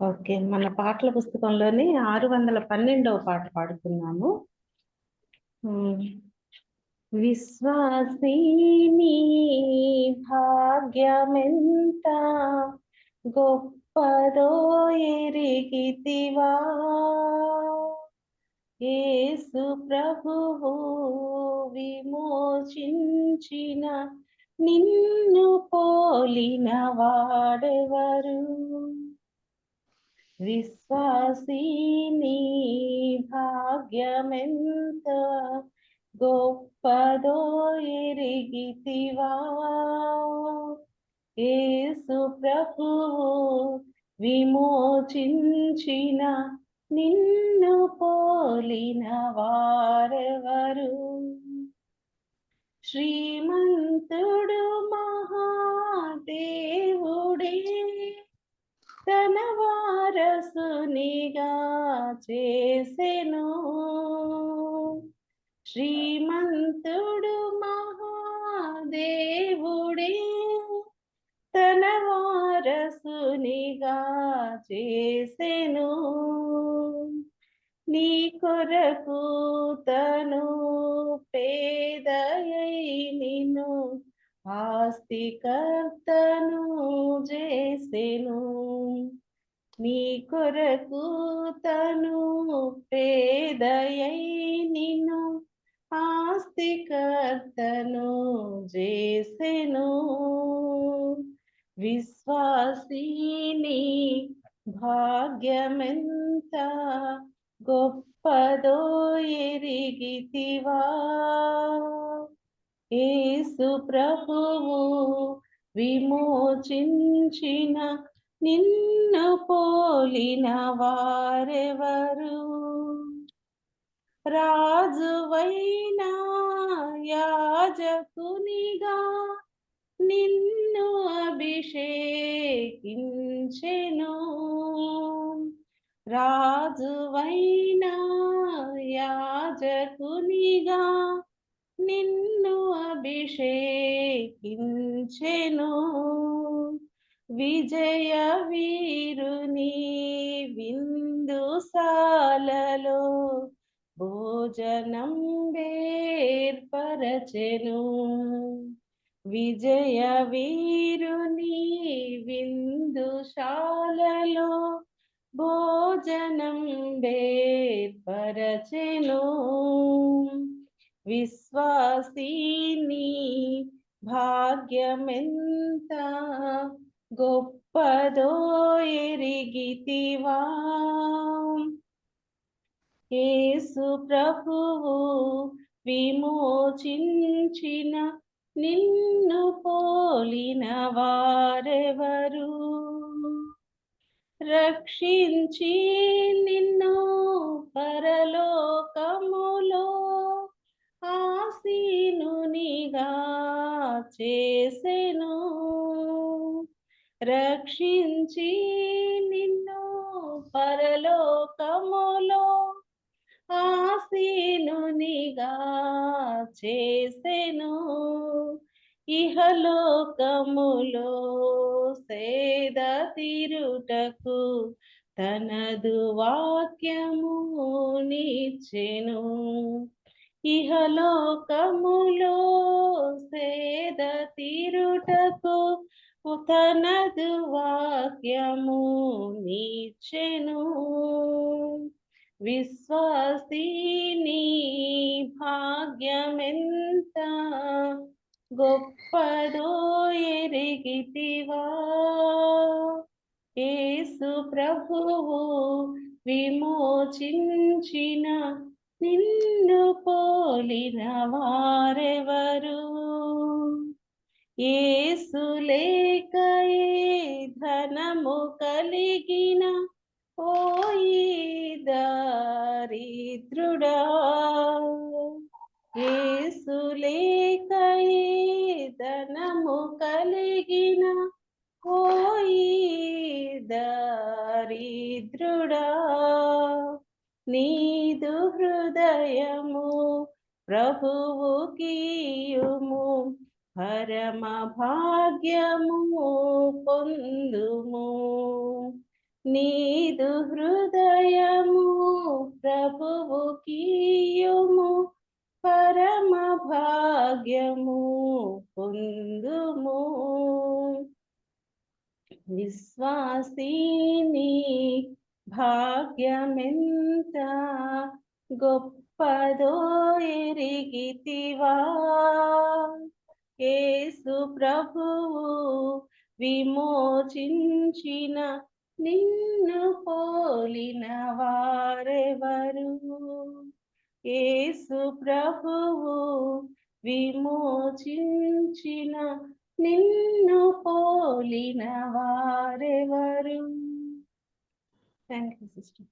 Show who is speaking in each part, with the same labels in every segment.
Speaker 1: Okay, మన పాటల పుస్తకంలోని 612వ పాట పాడుతున్నాము. విశ్వాసిని భాగ్యమెంత గొప్పదో ఎరిగితివా, యేసు ప్రభువు విమోచించిన నిన్ను పోలిన వాడెవరు. విశ్వాసిని భాగ్యమెంత గొప్పదో ఎరిగితివా, యేసు ప్రభువు విమోచించిన నిన్ను పోలిన వారెవరు. శ్రీమంతుడు మహాదేవుడే తన వారసునిగా చేసెను. శ్రీమంతుడు మహాదేవుడే తన వారసునిగా చేసెను. నీ కొరకు తను పేదయై నిన్ను ఆస్తికర్తను చేసెను. నీ కొరకు తను పేదయై నిన్ను ఆస్తికర్తను చేసెను. విశ్వాసిని భాగ్యమెంత గొప్పదో ఎరిగితివా, యేసు ప్రభువు విమోచించిన నిన్ను పోలిన వారెవరు. రాజువైనా యాజకునిగా నిన్ను అభిషేకించెను. రాజువైనా యాజకునిగా నిన్ను అభిషేకించెను. విజయ వీరుని విందుశాలలో భోజనం ఏర్పరచెను. విజయ వీరుని విందుశాలలో భోజనం ఏర్పరచెను. విశ్వాసిని భాగ్యమెంత గొప్పదో ఎరిగితివా, యేసు ప్రభువు విమోచించిన నిన్ను పోలిన వారెవరు. రక్షించి నిన్ను పరలోకములో ఆసీనునిగా చేసెను. రక్షించి నిన్ను పరలోకములో ఆసీనునిగా చేసెను. ఇహలోకములో సేద తీరుటకు తనదు వాక్యము నిచ్చెను. ఇహలోకములో సేద తీరుటకు తనదు వాక్యము నిచ్చెను. విశ్వాసిని భాగ్యమెంత గొప్పదో ఎరిగితివా, యేసు ప్రభువు విమోచించిన నిన్ను పోలిన వారెవరు. యేసు లేక ఏ ధనము కలిగిన ఓయి దరిద్రుడా, యేసు లేక ఏ ధనము కలిగిన ఓయి దరిద్రుడా, నీదు హృదయము ప్రభువుకియుము, పరమ భాగ్యము పొందుము. నీదు హృదయము ప్రభువు కీయుము, పరమ భాగ్యము పొందుము. విశ్వాసిని భాగ్యమెంత గొప్పదో ఎరిగితివా, యేసు ప్రభువు విమోచించిన నిన్ను పోలిన వారెవరు. యేసు ప్రభువు విమోచించిన నిన్ను పోలిన వారెవరు. Thank you sister.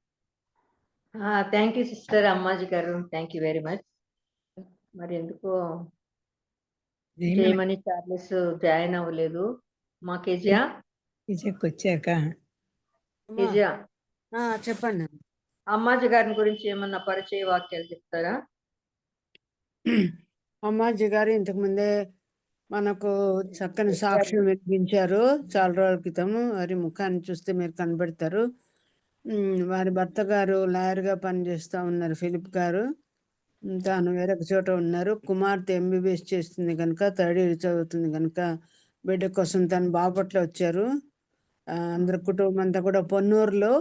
Speaker 2: Thank you sister Ammaji గారు, థ్యాంక్ యూ వెరీ మచ్. మరి ఎందుకో జయమణి చార్లెస్ జాయిన్ అవ్వలేదు. మా కేజియా
Speaker 3: వచ్చాక
Speaker 2: కేజియా
Speaker 4: చెప్పండి.
Speaker 2: అమ్మాజీ గారి గురించి ఏమన్నా పరిచయ వాక్యాలు చెప్తారా?
Speaker 4: అమ్మాజీ గారు ఇంతకు ముందే మనకు చక్కని సాక్ష్యం వినిపించారు చాలా రోజుల క్రితము. వారి ముఖాన్ని చూస్తే మీరు కనబడతారు. వారి భర్త గారు లాయర్గా పనిచేస్తూ ఉన్నారు, ఫిలిప్ గారు. తాను వేరొక చోట ఉన్నారు. కుమార్తె ఎంబీబీఎస్ చేస్తుంది కనుక, థర్డ్ ఇయర్ చదువుతుంది కనుక బిడ్డ కోసం తను బాపట్ల వచ్చారు. అందరి కుటుంబం అంతా కూడా పొన్నూరులో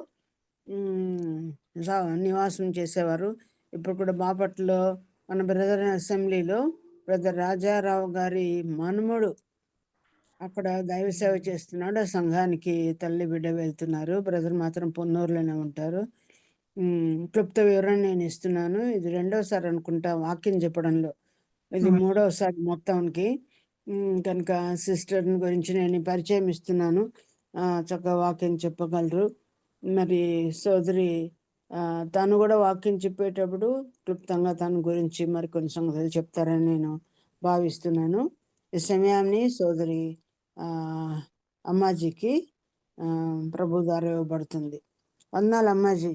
Speaker 4: నివాసం చేసేవారు. ఇప్పుడు కూడా బాపట్లలో మన బ్రదర్ అసెంబ్లీలో బ్రదర్ రాజారావు గారి మనుమడు అక్కడ దైవ సేవ చేస్తున్నాడు. ఆ సంఘానికి తల్లి బిడ్డ వెళ్తున్నారు. బ్రదర్ మాత్రం పొన్నూరులోనే ఉంటారు. క్లుప్త వివరణ నేను ఇస్తున్నాను. ఇది రెండోసారి అనుకుంటా వాక్యం చెప్పడంలో, ఇది మూడవసారి మొత్తానికి. కనుక సిస్టర్ గురించి నేను పరిచయం ఇస్తున్నాను. చక్కగా వాక్యం చెప్పగలరు. మరి సోదరి తను కూడా వాక్యం చెప్పేటప్పుడు క్లుప్తంగా తన గురించి మరి కొన్ని సంగతులు చెప్తారని నేను భావిస్తున్నాను. ఈ సమయాన్ని సోదరి అమ్మాజీకి ప్రభు ద్వారా ఇవ్వబడుతుంది. వందనాలు అమ్మాజీ.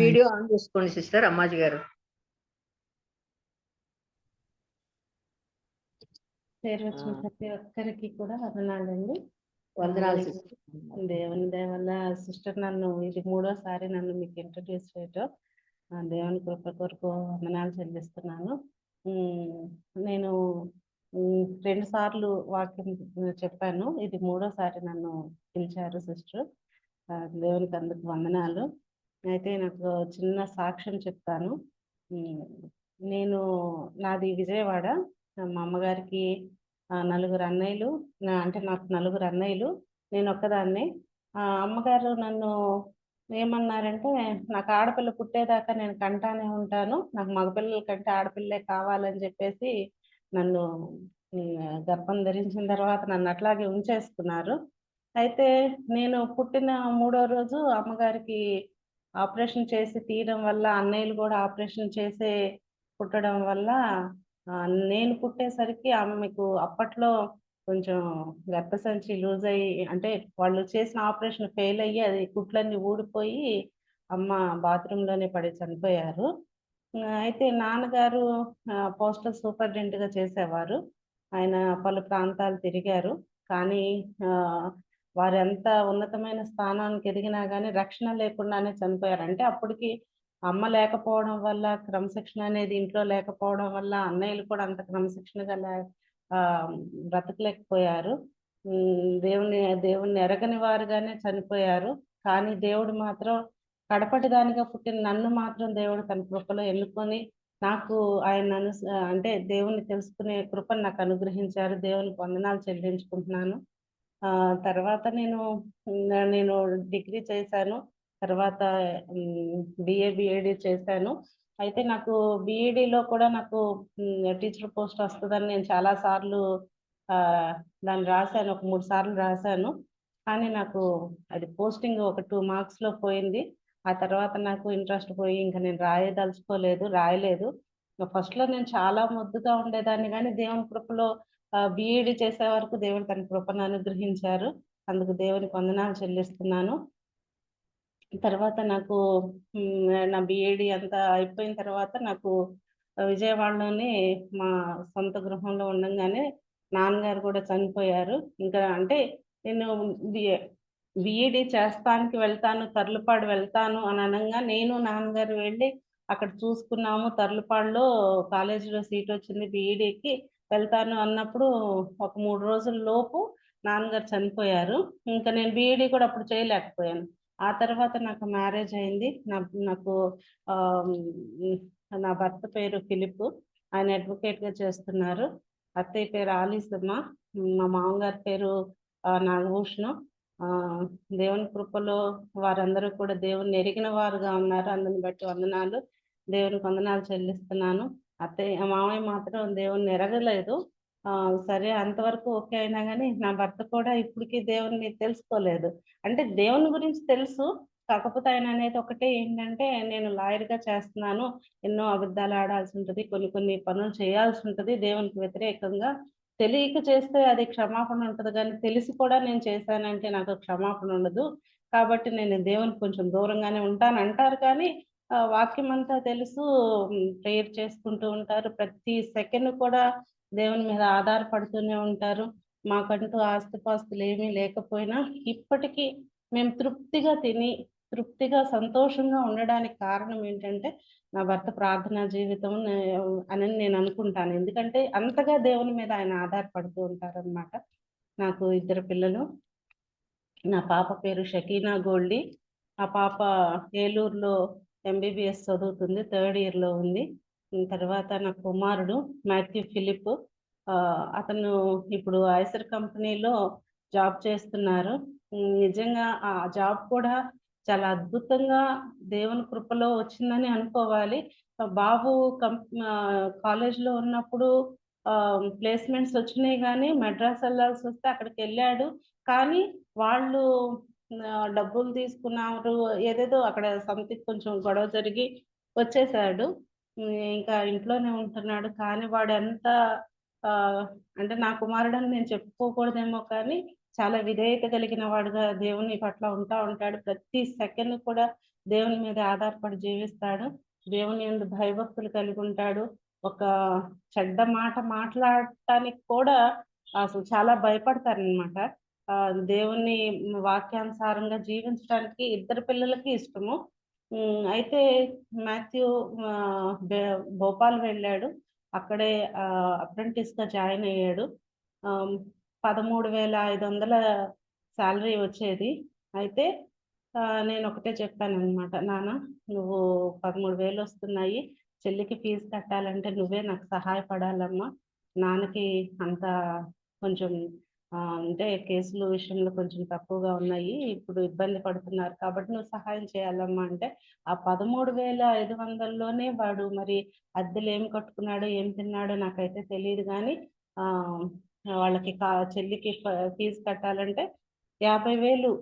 Speaker 2: వీడియో ఆన్ చేసుకోండి సిస్టర్ అమ్మాజీ గారు.
Speaker 1: పేరు వచ్చిన ప్రతి ఒక్కరికి కూడా వందనాలండి.
Speaker 2: వందనాలు.
Speaker 1: దేవుని దయ వల్ల సిస్టర్ నన్ను ఇది మూడోసారి నన్ను మీకు ఇంట్రడ్యూస్ చేయటం, దేవుని కృప కొరకు వందనాలు చెల్లిస్తున్నాను. నేను 2 సార్లు వాక్యం చెప్పాను, ఇది మూడోసారి నన్ను పిలిచారు సిస్టర్. దేవునికి అందుకు వందనాలు. అయితే నాకు చిన్న సాక్ష్యం చెప్తాను. నాది విజయవాడ. మా అమ్మగారికి 4 అన్నయ్యలు, అంటే నాకు 4 అన్నయ్యలు, నేను ఒక్కదాన్నే. అమ్మగారు నన్ను ఏమన్నారంటే, నాకు ఆడపిల్ల పుట్టేదాకా నేను కంటానే ఉంటాను, నాకు మగపిల్లల కంటే ఆడపిల్లే కావాలని చెప్పేసి నన్ను గర్భం ధరించిన తర్వాత నన్ను అట్లాగే ఉంచేసుకున్నారు. అయితే నేను పుట్టిన 3వ రోజు అమ్మగారికి ఆపరేషన్ చేసి తీయడం వల్ల, అన్నయ్యలు కూడా ఆపరేషన్ చేసే పుట్టడం వల్ల నేను పుట్టేసరికి ఆమెకు అప్పట్లో కొంచెం గర్భసంచి లూజ్ అయ్యి, అంటే వాళ్ళు చేసిన ఆపరేషన్ ఫెయిల్ అయ్యి అది కుట్లన్నీ ఊడిపోయి అమ్మ బాత్రూంలోనే పడి చనిపోయారు. అయితే నాన్నగారు పోస్టల్ సూపరింటెండెంట్గా చేసేవారు. ఆయన పలు ప్రాంతాలు తిరిగారు. కానీ వారు ఎంత ఉన్నతమైన స్థానానికి ఎదిగినా కానీ రక్షణ లేకుండానే చనిపోయారు. అంటే అప్పటికి అమ్మ లేకపోవడం వల్ల, క్రమశిక్షణ అనేది ఇంట్లో లేకపోవడం వల్ల అన్నయ్యలు కూడా అంత క్రమశిక్షణగా బ్రతకలేకపోయారు. దేవుణ్ణి ఎరగని వారుగానే చనిపోయారు. కానీ దేవుడు మాత్రం కడపటి దానిగా పుట్టిన నన్ను మాత్రం దేవుడు తన కృపలో ఎన్నుకొని నాకు అంటే దేవుణ్ణి తెలుసుకునే కృపను నాకు అనుగ్రహించారు. దేవునికి వందనాలు చెల్లించుకుంటున్నాను. తర్వాత నేను డిగ్రీ చేశాను. తర్వాత బిఏ బిఎడి చేశాను. అయితే నాకు బిఈడిలో కూడా నాకు టీచర్ పోస్ట్ వస్తుందని నేను చాలా సార్లు దాన్ని రాశాను, ఒక 3 సార్లు రాశాను. కానీ నాకు అది పోస్టింగ్ ఒక 2 మార్క్స్లో పోయింది. ఆ తర్వాత నాకు ఇంట్రెస్ట్ పోయి ఇంకా నేను రాయలేదు. ఫస్ట్లో నేను చాలా ముద్దుగా ఉండేదాన్ని, కానీ దేవుని కృపలో బిఈడి చేసే వరకు దేవుడు తన కృపను అనుగ్రహించారు. అందుకు దేవునికి వందనాలు చెల్లిస్తున్నాను. తర్వాత నాకు నా బిఈడి అంతా అయిపోయిన తర్వాత నాకు విజయవాడలోని మా సొంత గృహంలో ఉండంగానే నాన్నగారు కూడా చనిపోయారు. ఇంకా అంటే నేను బీఈడీ చేస్తానికి వెళ్తాను, తర్లుపాడు వెళ్తాను అని అనంగా నేను నాన్నగారు వెళ్ళి అక్కడ చూసుకున్నాము. తర్లుపాడులో కాలేజీలో సీట్ వచ్చింది బీఈడీకి వెళ్తాను అన్నప్పుడు ఒక 3 రోజుల లోపు నాన్నగారు చనిపోయారు. ఇంకా నేను బీఈడీ కూడా అప్పుడు చేయలేకపోయాను. ఆ తర్వాత నాకు మ్యారేజ్ అయింది. నాకు ఆహ్, హ్మ్, నా భర్త పేరు ఫిలిప్. ఆయన అడ్వకేట్‌గా చేస్తున్నారు. అత్తయ్య పేరు ఆలీసమ్మ. మా మామగారి పేరు నాగభూషణం. ఆహ్, దేవుని కృపలో వారందరూ కూడా దేవుణ్ణి ఎరిగిన వారుగా ఉన్నారు. అందుని బట్టి వందనాలు. దేవునికి వందనాలు చెల్లిస్తున్నాను. మామయ్య మాత్రం దేవుణ్ణి ఎరగలేదు. సరే అంతవరకు ఓకే అయినా గానీ, నా భర్త కూడా ఇప్పటికి దేవుడిని తెలుసుకోలేదు. అంటే దేవుని గురించి తెలుసు. కాకపోతే ఆయన అనేది ఒకటే ఏంటంటే, నేను లాయర్‌గా చేస్తున్నాను. ఎన్నో అబద్ధాలు ఆడాల్సుంటది. కొన్ని కొన్ని పనులు చేయాల్సుంటది దేవునికి వ్యతిరేకంగా. తెలియక చేస్తే అది క్షమాపణ ఉంటది గానీ, తెలిసి కూడా నేను చేశానంటే నాకు క్షమాపణ ఉండదు. కాబట్టి నేను దేవునికి కొంచెం దూరంగానే ఉంటానంటారు కానీ, వాక్యమంతా తెలుసు. ప్రేయర్ చేసుకుంటూ ఉంటారు. ప్రతి సెకండ్ కూడా దేవుని మీద ఆధారపడుతూనే ఉంటారు. మాకంటూ ఆస్తిపాస్తులేమీ లేకపోయినా ఇప్పటికీ మేము తృప్తిగా తిని, తృప్తిగా, సంతోషంగా ఉండడానికి కారణం ఏంటంటే, నా భర్త ప్రార్థనా జీవితం అని నేను అనుకుంటాను. ఎందుకంటే అంతగా దేవుని మీద ఆయన ఆధారపడుతూ ఉంటారనమాట. నాకు 2 పిల్లలు. నా పాప పేరు షకీనా గోల్డీ. ఆ పాప ఏలూరులో ఎంబీబీఎస్ చదువుతుంది. థర్డ్ ఇయర్‌లో ఉంది. తర్వాత నా కుమారుడు మాథ్యూ ఫిలిప్. అతను ఇప్పుడు ఐసర్ కంపెనీలో జాబ్ చేస్తున్నారు. నిజంగా ఆ జాబ్ కూడా చాలా అద్భుతంగా దేవుని కృపలో వచ్చిందని అనుకోవాలి. బాబు కాలేజ్‌లో ఉన్నప్పుడు ప్లేస్‌మెంట్స్ వచ్చినాయి గానీ మద్రాస్ ఎళ్ళాల్సొస్తే అక్కడికెళ్ళాడు. కానీ వాళ్ళు డబ్బులు తీసుకున్నారు. ఏదేదో అక్కడ సంథింగ్ కొంచెం గొడవ జరిగి వచ్చేసాడు. ఇంకా ఇంట్లోనే ఉంటున్నాడు. కానీ వాడెంత ఆహ్, అంటే నా కుమారుడని నేను చెప్పుకోకూడదేమో కానీ, చాలా విధేయత కలిగిన వాడుగా దేవుని పట్ల ఉంటాడు. ప్రతి సెకండ్ కూడా దేవుని మీద ఆధారపడి జీవిస్తాడు. దేవుని యందు భయభక్తులు కలిగుంటాడు. ఒక చెడ్డ మాట మాట్లాడటానికి కూడా అసలు చాలా భయపడతారనమాట. దేవుని వాక్యానుసారంగా జీవించడానికి ఇద్దరు పిల్లలకి ఇష్టము. అయితే మాథ్యూ భోపాల్ వెళ్ళాడు. అక్కడే అప్రెంటిస్‌గా జాయిన్ అయ్యాడు. ఆహ్, 13,500 సాలరీ వచ్చేది. అయితే నేనొకటే చెప్పాననమాట. నాన్న నువ్వు 13,000 వస్తున్నాయి. చెల్లికి ఫీజు కట్టాలంటే నువ్వే నాకు సహాయపడాలమ్మా. నాన్నకి అంత కొంచెం అంటే కేసులు విషయంలో కొంచెం తక్కువగా ఉన్నాయి. ఇప్పుడు ఇబ్బంది పడుతున్నారు కాబట్టి నువ్వు సహాయం చేయాలమ్మా అంటే, ఆ 13,500లోనే వాడు మరి అద్దెలేం కట్టుకున్నాడో, ఏం తిన్నాడో నాకైతే తెలీదు గానీ ఆహ్, వాళ్ళకి చెల్లికి ఫీజు కట్టాలంటే 50,000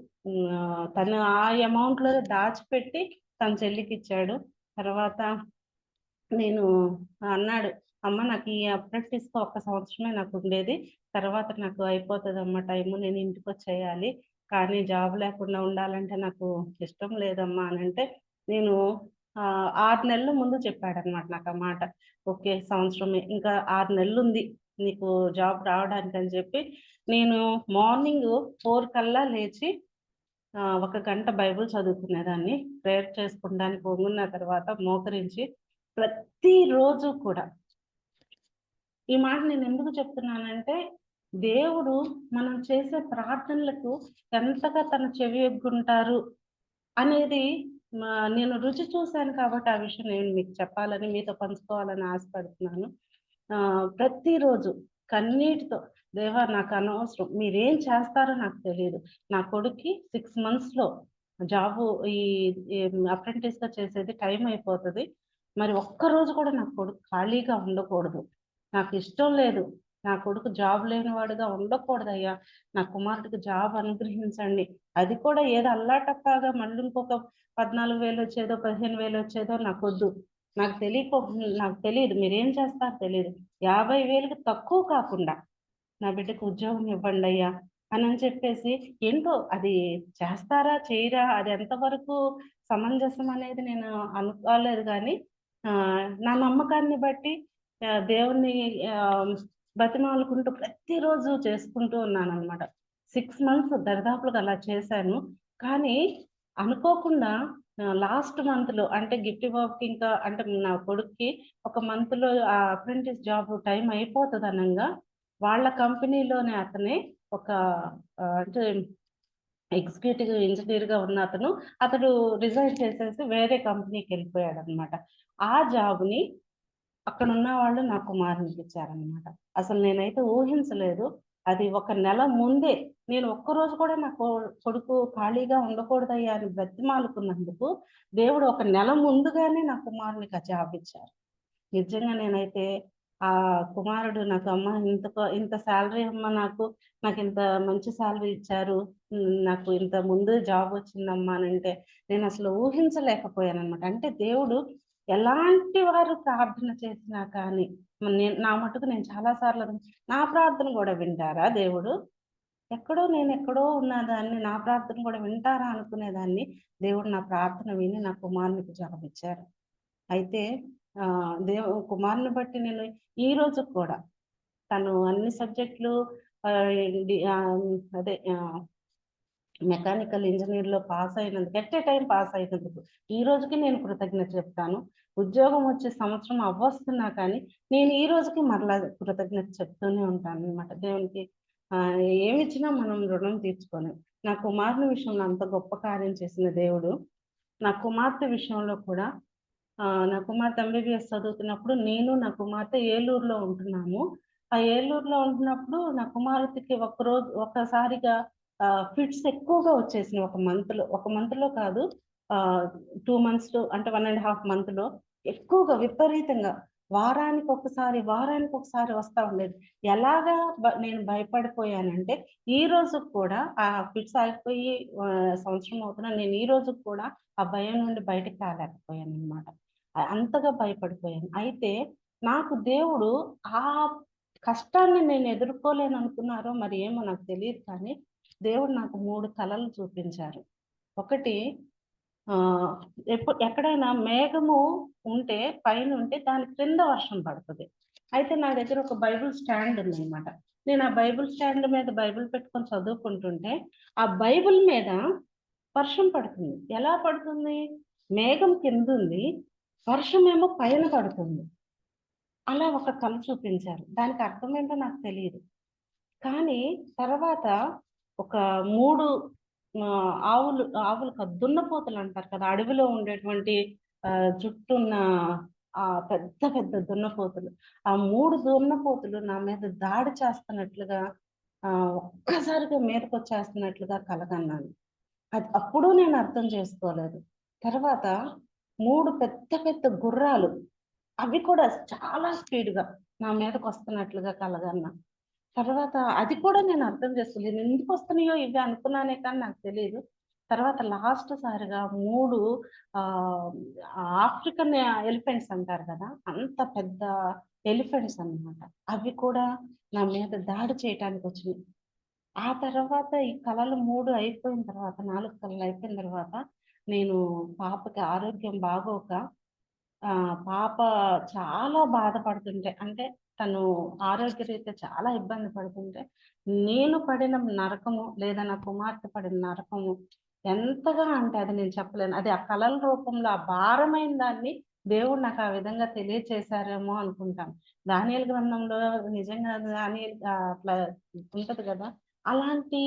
Speaker 1: తను ఆ అమౌంట్‌లో దాచిపెట్టి తన చెల్లికిచ్చాడు. తర్వాత నేను అన్నాడు, "అమ్మ నాకు ఈ అప్రెంటిస్‌గా ఒక్క సంవత్సరమే నాకుండేది. తర్వాత నాకు అయిపోతదమ్మ టైము. నేను ఇంటికొచ్చేయాలి. కానీ జాబ్ లేకుండా ఉండాలంటే నాకు ఇష్టం లేదమ్మా" అనంటే, నేను 6 నెలల ముందు చెప్పాడనమాట నాకా మాట. "ఓకే. సంవత్సరమే. ఇంకా 6 నెలలుంది నీకు జాబ్ రావడానికని" చెప్పి, నేను మార్నింగు 4 కల్లా లేచి ఒక గంట బైబిల్ చదువుకునేదాన్ని. ప్రేయర్ చేసుకుండానికి ఒంగున్న తర్వాత మోకరించి ప్రతిరోజు కూడా ఈ మాట నేనెందుకు చెప్తున్నానంటే, దేవుడు మనం చేసే ప్రార్థనలకు ఎంతగా తన చెవియొగ్గుంటారు అనేది నేను రుచి చూసాను కాబట్టి ఆ విషయం నేను మీకు చెప్పాలని, మీతో పంచుకోవాలని ఆశపడుతున్నాను. ప్రతిరోజు కన్నీటితో దేవా నాకనవసరం. మీరేం చేస్తారో నాకు తెలీదు. నా కొడుక్కి 6 మంత్స్‌లో జాబు ఈ ఈ అప్రెంటిస్‌గా చేసేది టైం అయిపోతది. మరి ఒక్కరోజు కూడా నా కొడుకు ఖాళీగా ఉండకూడదు. నాకిష్టం లేదు. నా కొడుకు జాబ్ లేనివాడుగా ఉండకూడదయ్యా. నా కుమారుడికి జాబ్ అనుగ్రహించండి. అది కూడా ఏదో అల్లాటప్పగా మళ్ళీ ఇంకొక 14,000 వచ్చేదో, 15,000 వచ్చేదో నాకొద్దు. నాకు తెలీదు. మీరేం చేస్తారో తెలీదు. 50,000కి తక్కువ కాకుండా నా బిడ్డకు ఉద్యోగం ఇవ్వండయ్యా అనని చెప్పేసి ఏంటో అది చేస్తారా? చెయ్యరా? అది ఎంతవరకు సమంజసం అనేది నేను అనుకోలేదు గానీ, నా నమ్మకాన్ని బట్టి దేవుణ్ణి బతిమాలుకుంటూ ప్రతిరోజు చేసుకుంటూ ఉన్నానన్నమాట. 6 మంత్స్ దరిదాపులుగా అలా చేశాను. కానీ అనుకోకుండా లాస్ట్ మంత్‌లో అంటే గిఫ్ట్ బాబుకి ఇంకా అంటే నా కొడుక్కి ఒక మంత్‌లో అప్రెంటిస్ జాబ్ టైం అయిపోతదనంగా వాళ్ళ కంపెనీలోనే అతనే ఒక అంటే ఎగ్జిక్యూటివ్ ఇంజినీర్‌గా ఉన్న అతడు రిజైన్ చేసేసి వేరే కంపెనీకెళ్ళిపోయాడన్నమాట. ఆ జాబ్‌ని అక్కడున్న వాళ్ళు నా కుమారునికిచ్చారన్నమాట. అసలు నేనైతే ఊహించలేదు. అది ఒక నెల ముందే నేను ఒక్కరోజు కూడా నా కొడుకు ఖాళీగా ఉండకూడదయ్యా అని బ్రతిమాలుకున్నందుకు దేవుడు ఒక నెల ముందుగానే నా కుమారునికి ఆ జాబ్ ఇచ్చారు. నిజంగా నేనైతే కుమారుడు నాకు అమ్మ ఇంత సాలరీ అమ్మ నాకింత మంచి సాలరీ ఇచ్చారు. నాకు ఇంత ముందు జాబ్ వచ్చిందమ్మా అనంటే నేనసలు ఊహించలేకపోయానన్నమాట. అంటే దేవుడు ఎలాంటి వారు ప్రార్థన చేసినా కానీ నా మటుకు నేను చాలా సార్లు నా ప్రార్థన గూడా వింటారా దేవుడు? నేనెక్కడో ఉన్నదాన్ని నా ప్రార్థన గూడా వింటారా అనుకునేదాన్ని. దేవుడు నా ప్రార్థన విని నా కుమారునికి జాబ్ ఇచ్చారు. అయితే కుమారుని బట్టి నేను ఈ రోజుకి కూడా తను అన్ని సబ్జెక్టులు అదే మెకానికల్ ఇంజినీర్‌లో పాస్ అయినందుకు ఎట్ ఎ టైమ్ పాస్ అయినందుకు ఈ రోజుకి నేను కృతజ్ఞత చెప్తాను. ఉద్యోగం వచ్చే సంవత్సరం అవ్వొస్తున్నా కానీ నేను ఈ రోజుకి మరలా కృతజ్ఞత చెప్తూనే ఉంటానన్నమాట. దేవునికి ఏమిచ్చినా మనం రుణం తీర్చుకోలేం. నా కుమారుని విషయంలో అంత గొప్ప కార్యం చేసిన దేవుడు, నా కుమార్తె విషయంలో కూడా నా కుమార్తె ఎంబీబీఎస్ చదువుతున్నప్పుడు నేను, నా కుమార్తె ఏలూరులో ఉంటున్నాము. ఆ ఏలూరులో ఉంటున్నప్పుడు నా కుమార్తెకి ఒక్కసారిగా ఫిట్స్ ఎక్కువగా వచ్చేసినాయి ఒక మంత్‌లో కాదు 2 మంత్స్ అంటే 1 ½ మంత్‌లో ఎక్కువగా విపరీతంగా వారానికొకసారి వస్తా ఉండేది. ఎలాగా నేను భయపడిపోయానంటే, ఈ రోజుకి కూడా ఆ ఫిట్స్ ఆగిపోయి సంవత్సరం అవుతున్నా నేను ఈ రోజుకి కూడా ఆ భయం నుండి బయటికి రాలేకపోయానన్నమాట. అంతగా భయపడిపోయాను. అయితే నాకు దేవుడు ఆ కష్టాన్ని నేను ఎదుర్కోలేననుకున్నారో మరి ఏమో నాకు తెలీదు కానీ, దేవుడు నాకు 3 కలలు చూపించారు. ఒకటి ఆహ్, ఎక్కడైనా మేఘము ఉంటే పైనుంటే దాని క్రింద వర్షం పడతది. అయితే నా దగ్గర ఒక బైబిల్ స్టాండ్ ఉందన్నమాట. నేను ఆ బైబిల్ స్టాండ్ మీద బైబిల్ పెట్టుకొని చదువుకుంటుంటే, ఆ బైబిల్ మీద వర్షం పడుతుంది. ఎలా పడుతుంది? మేఘం కిందుంది. వర్షమేమో పైన పడుతుంది. అలా ఒక కల చూపించారు. దానికి అర్థమేంటో నాకు తెలీదు. కానీ తర్వాత ఒక 3 ఆవులు దున్నపోతులంటారు కదా! అడవిలో ఉండేటువంటి జుట్టున్న పెద్ద పెద్ద దున్నపోతులు. ఆ 3 దున్నపోతులు నా మీద దాడి చేస్తున్నట్లుగా ఒక్కసారిగా మీదకొచ్చేస్తున్నట్లుగా కలగన్నాను. అప్పుడు నేను అర్థం చేసుకోలేదు. తర్వాత 3 పెద్ద పెద్ద గుర్రాలు అవి కూడా చాలా స్పీడ్‌గా నా మీదకొస్తున్నట్లుగా కలగన్నా. తర్వాత అది కూడా నేను అర్థం చేసుకోలేదు. ఎందుకొస్తున్నాయో ఇవి అనుకున్నానే కానీ నాకు తెలీదు. తర్వాత లాస్ట్ సారిగా 3 ఆహ్, ఆఫ్రికన్ ఎలిఫెంట్స్ అంటారు కదా! అంత పెద్ద ఎలిఫెంట్స్ అన్నమాట. అవి కూడా నా మీద దాడి చేయటానికొచ్చినియి. ఆ తర్వాత ఈ కలలు 3 అయిపోయిన తర్వాత 4 కలలు అయిపోయిన తర్వాత నేను పాపకి ఆరోగ్యం బాగోక పాప చాలా బాధపడుతుంటే అంటే తను ఆరోగ్యరీత్యా చాలా ఇబ్బంది పడుతుంటే, నేను పడిన నరకము లేదా నా కుమార్తె పడిన నరకము ఎంతగా అంటే అది నేను చెప్పలేను. అది ఆ కలల రూపంలో ఆ భారమైన దాన్ని దేవుడు నాకు ఆ విధంగా తెలియచేశారేమో అనుకుంటాను. దానియేలు గ్రంథంలో నిజంగా అట్లా ఉంటది గదా! అలాంటి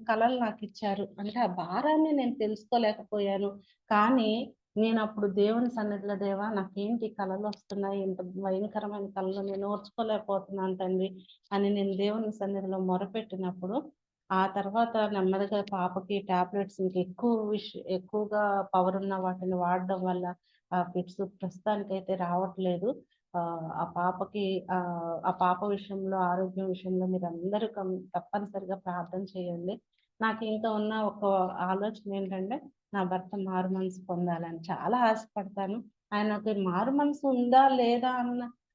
Speaker 1: కలలు నాకిచ్చారు. అంటే ఆ భారాన్ని నేను తెలుసుకోలేకపోయాను. కానీ నేనప్పుడు దేవుని సన్నిధిలో దేవా నాకేంటి కలలొస్తున్నాయి. ఇంత భయంకరమైన కలలు నేను ఓర్చుకోలేకపోతున్నాను తండ్రి అని నేను దేవుని సన్నిధిలో మొరపెట్టినప్పుడు, ఆ తర్వాత నెమ్మదిగా పాపకి టాబ్లెట్స్ ఎక్కువగా పవరున్న వాటిని వాడడం వల్ల ఆ ఫిట్స్ ప్రస్తుతానికైతే రావట్లేదు. ఆ పాప విషయంలో, ఆరోగ్యం విషయంలో మీరందరూ తప్పనిసరిగా ప్రార్థన చేయండి. నాకు ఇంకా ఉన్న ఒక ఆలోచన ఏంటంటే నా భర్త మారు మనసు పొందాలని చాలా ఆశపడతాను. ఆయనకి మారు మనసు ఉందా? లేదా?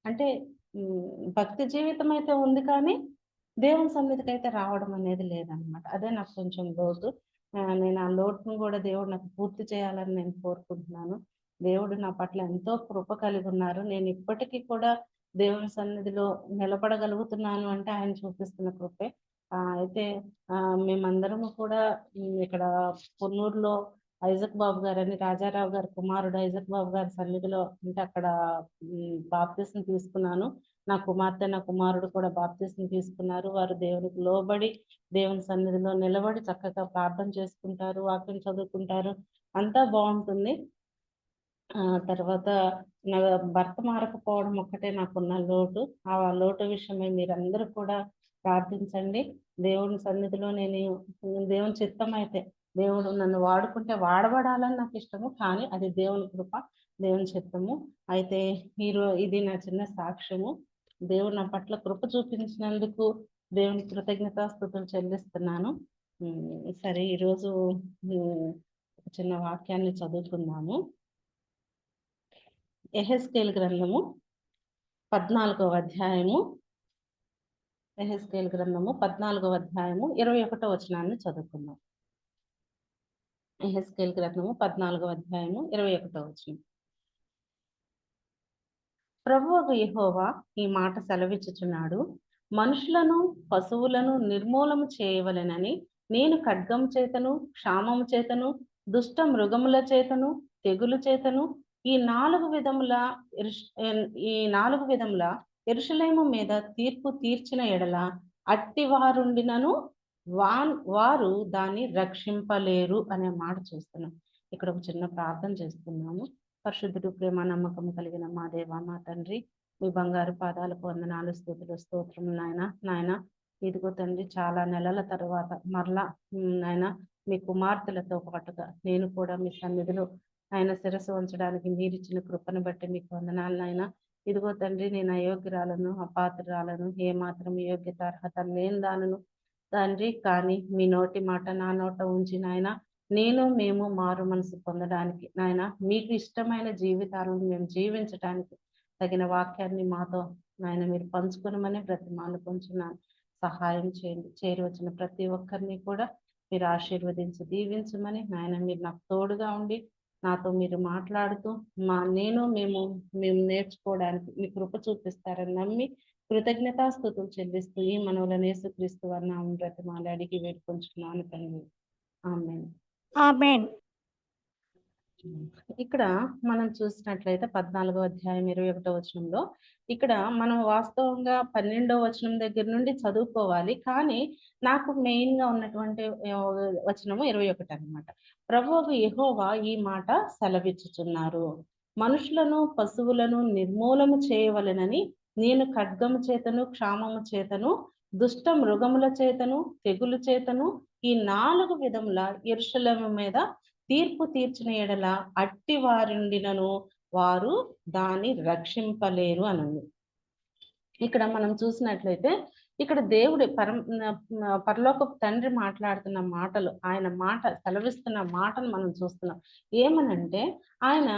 Speaker 1: అంటే భక్తి జీవితం అయితే ఉంది కానీ, దేవుని సన్నిధికైతే రావడం అనేది లేదనమాట. అదే నాకు కొంచెం లోటు. నేను ఆ లోటును గూడా దేవుడు నాకు పూర్తి చేయాలని నేను కోరుకుంటున్నాను. దేవుడు నా పట్ల ఎంతో కృప కలిగి ఉన్నారు. నేను ఇప్పటికీ కూడా దేవుని సన్నిధిలో నిలబడగలుగుతున్నాను అంటే ఆయన చూపిస్తున్న కృపే. అయితే మేమందరము కూడా ఇక్కడ పొన్నూరులో ఐజక్ బాబు గారని, రాజారావు గారి కుమారుడు ఐజక్ బాబు గారి సన్నిధిలో అంటే అక్కడ బాప్తిసం తీసుకున్నాను. నా కుమార్తె, నా కుమారుడు కూడా బాప్తిసం తీసుకున్నారు. వారు దేవునికి లోబడి దేవుని సన్నిధిలో నిలబడి చక్కగా ప్రార్థన చేసుకుంటారు, వాక్యం చదువుకుంటారు, అంతా బాగుంటుంది. తర్వాత నా భర్త మారకపోవడం ఒక్కటే నాకున్న లోటు. ఆ లోటు విషయమై మీరందరూ కూడా ప్రార్థించండి. దేవుని సన్నిధిలో నేను దేవుని చిత్తం అయితే దేవుడు నన్ను వాడుకుంటే వాడబడాలని నాకు ఇష్టము, కానీ అది దేవుని కృప, దేవుని చిత్తము. అయితే ఇది నా చిన్న సాక్ష్యము. దేవుడు నా పట్ల కృప చూపించినందుకు దేవుని కృతజ్ఞతాస్తుతులు చెల్లిస్తున్నాను. సరే, ఈరోజు ఒక చిన్న వాక్యాన్ని చదువుకుందాము. యెహెజ్కేలు గ్రంథము 14వ అధ్యాయము, యెహెజ్కేలు గ్రంథము 14వ అధ్యాయము 21వ వచనాన్ని చదువుకుందాం. యెహెజ్కేలు గ్రంథము 14వ అధ్యాయము 21వ వచనం. ప్రభువగు యెహోవా ఈ మాట సెలవిచ్చుచున్నాడు, మనుషులను పశువులను నిర్మూలము చేయవలెనని నేను ఖడ్గము చేతను, క్షామము చేతను, దుష్ట మృగముల చేతను, తెగులు చేతను ఈ 4 విధముల యెరూషలేము మీద తీర్పు తీర్చిన ఎడల అట్టి వారుండినను వారు దాన్ని రక్షింపలేరు అనే మాట చూస్తున్నాం. ఇక్కడ ఒక చిన్న ప్రార్థన చేస్తున్నాము. పరిశుద్ధుడు, ప్రేమ, నమ్మకం కలిగిన మా దేవ, మా తండ్రి, మీ బంగారు పాదాలకు వందనాలు, స్తుతులు, స్తోత్రం నాయన. ఇదిగో తండ్రి, చాలా నెలల తర్వాత మరలా నాయన మీ కుమార్తెలతో పాటుగా నేను కూడా మీ సన్నిధిలో ఆయన శిరస్సు ఉంచడానికి మీరిచ్చిన కృపను బట్టి మీకు వందనాలు నాయన. ఇదిగో తండ్రి, నేను అయోగ్యురాలను, అపాత్రురాలను, ఏమాత్రం యోగ్యత అర్హత లేని దానను తండ్రి. కానీ మీ నోటి మాట నా నోట ఉంచి నాయన మేము మారు మనసు పొందడానికి నాయన, మీకు ఇష్టమైన జీవితాలను మేము జీవించడానికి తగిన వాక్యాన్ని మాతో నాయన మీరు పంచుకునమని బ్రతిమాలు కొంచున్నాను. సహాయం చేయండి. చేరి వచ్చిన ప్రతి ఒక్కరిని కూడా మీరు ఆశీర్వదించి దీవించమని నాయన, మీరు నాకు తోడుగా ఉండి నాతో మీరు మాట్లాడుతూ మేము నేర్చుకోవడానికి మీ కృప చూపిస్తారని నమ్మి కృతజ్ఞతాస్తుతులు చెల్లిస్తూ ఈ మనవులను యేసుక్రీస్తు వారి నామమున బ్రతిమాలి అడిగి వేడుకొంచున్నాను తండ్రి. ఆమేన్.
Speaker 5: ఆమేన్.
Speaker 1: ఇక్కడ మనం చూసినట్లయితే 14వ అధ్యాయం 21వ వచనంలో ఇక్కడ మనం వాస్తవంగా 12వ వచనం దగ్గర నుండి చదువుకోవాలి, కానీ నాకు మెయిన్ గా ఉన్నటువంటి వచనము 21 అన్నమాట. ప్రభువు యెహోవా ఈ మాట సెలవిచ్చుచున్నారు, మనుషులను పశువులను నిర్మూలము చేయవలెనని నేను ఖడ్గము చేతను, క్షామము చేతను, దుష్ట మృగముల చేతను, తెగులు చేతను ఈ 4 విధముల యెరూషలేము మీద తీర్పు తీర్చిన ఎడల అట్టి వారుండినను వారు దాన్ని రక్షింపలేరు అనంది. ఇక్కడ మనం చూసినట్లయితే ఇక్కడ దేవుడి పరలోకపు తండ్రి మాట్లాడుతున్న మాటలు, ఆయన మాట సెలవిస్తున్న మాటను మనం చూస్తున్నాం. ఏమనంటే ఆయన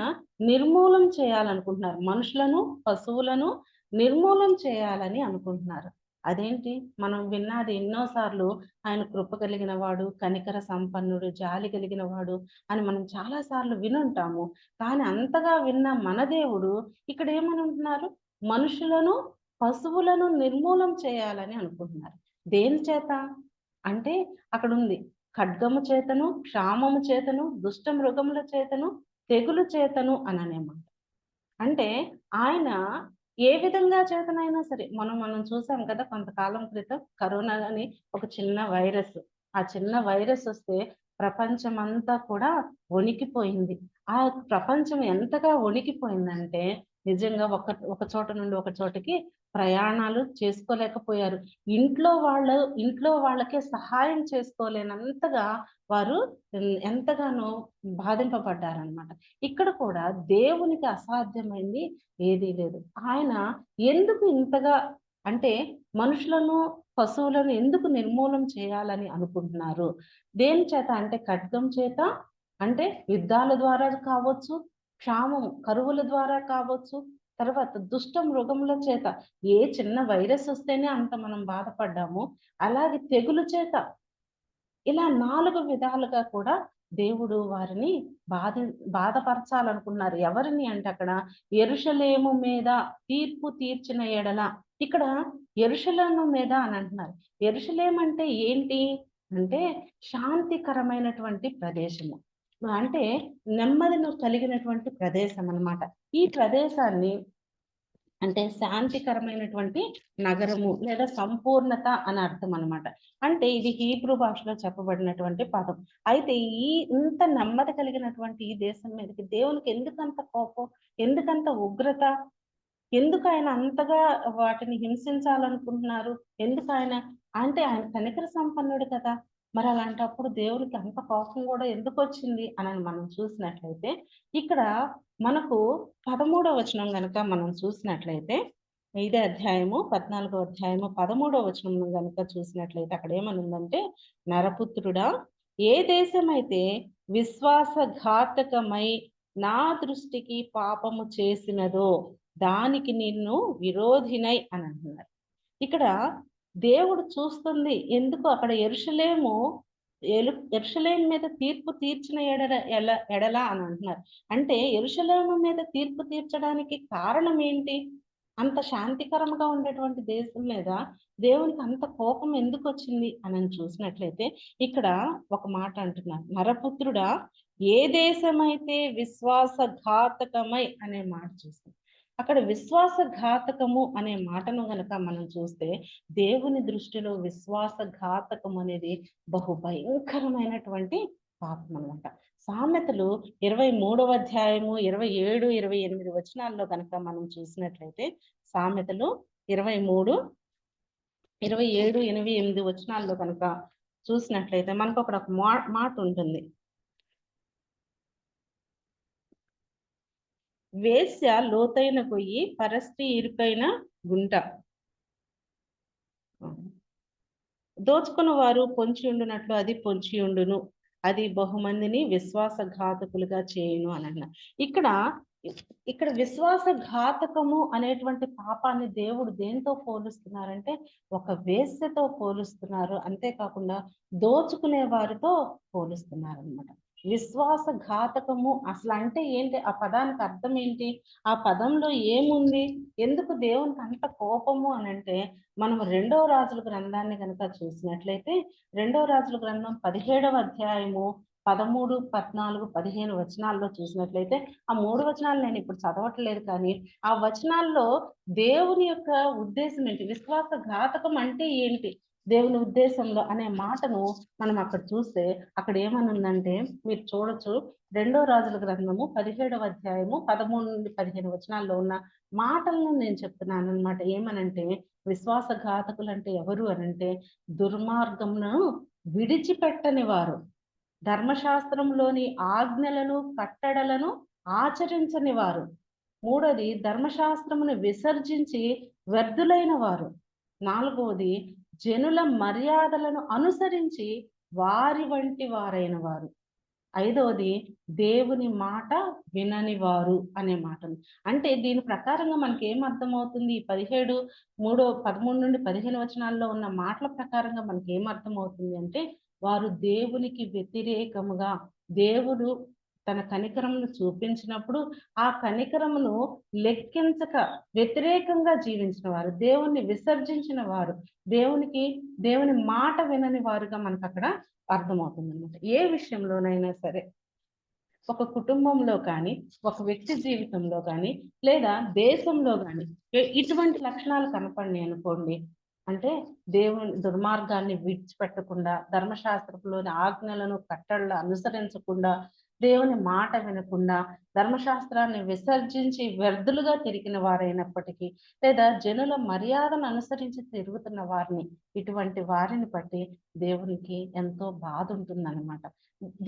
Speaker 1: నిర్మూలం చేయాలనుకుంటున్నారు, మనుషులను పశువులను నిర్మూలం చేయాలని అనుకుంటున్నారు. అదేంటి, మనం విన్నది ఎన్నోసార్లు ఆయన కృప కలిగిన వాడు, కనికర సంపన్నుడు, జాలి కలిగిన వాడు అని మనం చాలా సార్లు వినుంటాము. కానీ అంతగా విన్న మన దేవుడు ఇక్కడ ఏమని ఉంటున్నారు, మనుషులను పశువులను నిర్మూలం చేయాలని అనుకుంటున్నారు. దేని చేత అంటే అక్కడ ఉంది, ఖడ్గము చేతను, క్షామము చేతను, దుష్ట మృగముల చేతను, తెగులు చేతను అననేమాట. అంటే ఆయన ఏ విధంగా చేతనైనా సరే, మనం చూసాం కదా కొంతకాలం క్రితం కరోనా అని ఒక చిన్న వైరస్, ఆ చిన్న వైరస్ వస్తే ప్రపంచం అంతా కూడా వణికిపోయింది. ఆ ప్రపంచం ఎంతగా వణికిపోయిందంటే నిజంగా ఒక చోట నుండి ఒక చోటకి ప్రయాణాలు చేసుకోలేకపోయారు. ఇంట్లో వాళ్ళకే సహాయం చేసుకోలేనంతగా వారు ఎంతగానో బాధింపబడ్డారనమాట. ఇక్కడ కూడా దేవునికి అసాధ్యమైంది ఏదీ లేదు. ఆయన ఎందుకు ఇంతగా అంటే మనుషులను పశువులను ఎందుకు నిర్మూలం చేయాలని అనుకుంటున్నారు? దేని చేత అంటే ఖడ్గం చేత, అంటే యుద్ధాల ద్వారా కావచ్చు, క్షామము కరువుల ద్వారా కావచ్చు, తర్వాత దుష్ట మృగముల చేత, ఏ చిన్న వైరస్ వస్తేనే అంత మనం బాధపడ్డాము, అలాగే తెగులు చేత, ఇలా 4 విధాలుగా కూడా దేవుడు వారిని బాధపరచాలనుకున్నారు. ఎవరిని అంటే అక్కడ యెరూషలేము మీద తీర్పు తీర్చిన ఎడల, ఇక్కడ యెరూషలేము మీద అని అంటున్నారు. యెరూషలేం అంటే ఏంటి అంటే శాంతికరమైనటువంటి ప్రదేశము, అంటే నెమ్మదిని కలిగినటువంటి ప్రదేశం అన్నమాట. ఈ ప్రదేశాన్ని అంటే శాంతికరమైనటువంటి నగరము లేదా సంపూర్ణత అని అర్థం అన్నమాట. అంటే ఇది హీబ్రూ భాషలో చెప్పబడినటువంటి పదం. అయితే ఇంత నెమ్మది కలిగినటువంటి ఈ దేశం మీదకి దేవునికి ఎందుకంత కోపం, ఎందుకంత ఉగ్రత, ఎందుకు ఆయన అంతగా వాటిని హింసించాలనుకుంటున్నారు? ఎందుకు అంటే ఆయన కనికర సంపన్నుడు కదా! మరి అలాంటప్పుడు దేవునికి అంత కోపం కూడా ఎందుకు వచ్చింది అని మనం చూసినట్లయితే, ఇక్కడ మనకు 13వ వచనం గనుక మనం చూసినట్లయితే, ఇదే అధ్యాయము 14వ అధ్యాయము 13వ వచనం గనుక చూసినట్లయితే అక్కడ ఏమనుందంటే, నరపుత్రుడా, ఏ దేశమైతే విశ్వాసఘాతకమై నా దృష్టికి పాపము చేసినదో దానికి నిన్ను విరోధినై అని అంటున్నారు. ఇక్కడ దేవుడు చూస్తుంది ఎందుకు అక్కడ యెరూషలేము మీద తీర్పు తీర్చిన ఎడల అని అంటున్నారు. అంటే యెరూషలేము మీద తీర్పు తీర్చడానికి కారణం ఏంటి? అంత శాంతికరంగా ఉండేటువంటి దేశం మీద దేవునికి అంత కోపం ఎందుకు వచ్చింది అని చూసినట్లయితే, ఇక్కడ ఒక మాట అంటున్నారు, నరపుత్రుడా, ఏ దేశమైతే విశ్వాసఘాతకమై అనే మాట చూస్తాం. అక్కడ విశ్వాసఘాతకము అనే మాటను గనక మనం చూస్తే, దేవుని దృష్టిలో విశ్వాసఘాతకం అనేది బహు భయంకరమైనటువంటి పాపం అన్నమాట. సామెతలు 23వ అధ్యాయము 27, 28 వచనాల్లో కనుక మనం చూసినట్లయితే, సామెతలు 23, 27, 8 వచనాల్లో కనుక చూసినట్లయితే మనకు అక్కడ ఒక మాట ఉంటుంది. వేశ్య లోతైన గొయ్యి, పరస్త్రీ ఇరుకైన గుంట, దోచుకున్న వారు పొంచి ఉండునట్లు అది పొంచి ఉండును, అది బహుమందిని విశ్వాసఘాతకులుగా చేయును అని అన్న. ఇక్కడ విశ్వాసఘాతకము అనేటువంటి పాపాన్ని దేవుడు దేంతో పోలుస్తున్నారంటే ఒక వేశ్యతో పోలుస్తున్నారు. అంతేకాకుండా దోచుకునే వారితో పోలుస్తున్నారు అన్నమాట. విశ్వాసఘాతకము అసలు అంటే ఏంటి? ఆ పదానికి అర్థం ఏంటి? ఆ పదంలో ఏముంది? ఎందుకు దేవునికి అంత కోపము అని అంటే, మనం 2వ రాజుల గ్రంథాన్ని కనుక చూసినట్లయితే, 2వ రాజుల గ్రంథం 17వ అధ్యాయము 13, 14, 15 వచనాల్లో చూసినట్లయితే, ఆ 3 వచనాలు నేను ఇప్పుడు చదవట్లేదు, కానీ ఆ వచనాల్లో దేవుని యొక్క ఉద్దేశం ఏంటి, విశ్వాసఘాతకం అంటే ఏంటి దేవుని ఉద్దేశంలో అనే మాటను మనం అక్కడ చూస్తే, అక్కడ ఏమనుందంటే మీరు చూడొచ్చు, 2వ రాజుల గ్రంథము 17వ అధ్యాయము 13 నుండి 15 వచనాల్లో ఉన్న మాటలను నేను చెప్తున్నాను అన్నమాట. ఏమనంటే, విశ్వాసఘాతకులు అంటే ఎవరు అనంటే, దుర్మార్గమును విడిచిపెట్టని వారు, ధర్మశాస్త్రంలోని ఆజ్ఞలను కట్టడలను ఆచరించని వారు, మూడోది ధర్మశాస్త్రమును విసర్జించి వ్యర్థులైన వారు, నాలుగవది జనుల మర్యాదలను అనుసరించి వారి వంటి వారైన వారు, ఐదవది దేవుని మాట వినని వారు అనే మాటను. అంటే దీని ప్రకారంగా మనకి ఏం అర్థమవుతుంది? 13 నుండి 15 వచనాల్లో ఉన్న మాటల ప్రకారంగా మనకి ఏం అర్థమవుతుంది అంటే, వారు దేవునికి వ్యతిరేకముగా, దేవుడు తన కనికరమును చూపించినప్పుడు ఆ కనికరమును లెక్కించక వ్యతిరేకంగా జీవించిన వారు, దేవుణ్ణి విసర్జించిన వారు, దేవుని మాట వినని వారుగా మనకు అక్కడ అర్థమవుతుంది అనమాట. ఏ విషయంలోనైనా సరే, ఒక కుటుంబంలో కానీ, ఒక వ్యక్తి జీవితంలో కానీ, లేదా దేశంలో కానీ ఇటువంటి లక్షణాలు కనపడినాయి అనుకోండి, అంటే దేవుని దుర్మార్గాన్ని విడిచిపెట్టకుండా, ధర్మశాస్త్రంలోని ఆజ్ఞలను కట్టడలు అనుసరించకుండా, దేవుని మాట వినకుండా, ధర్మశాస్త్రాన్ని విసర్జించి వ్యర్థులుగా తిరిగిన వారైనప్పటికీ, లేదా జనుల మర్యాదను అనుసరించి తిరుగుతున్న వారిని, ఇటువంటి వారిని బట్టి దేవునికి ఎంతో బాధ ఉంటుందన్నమాట.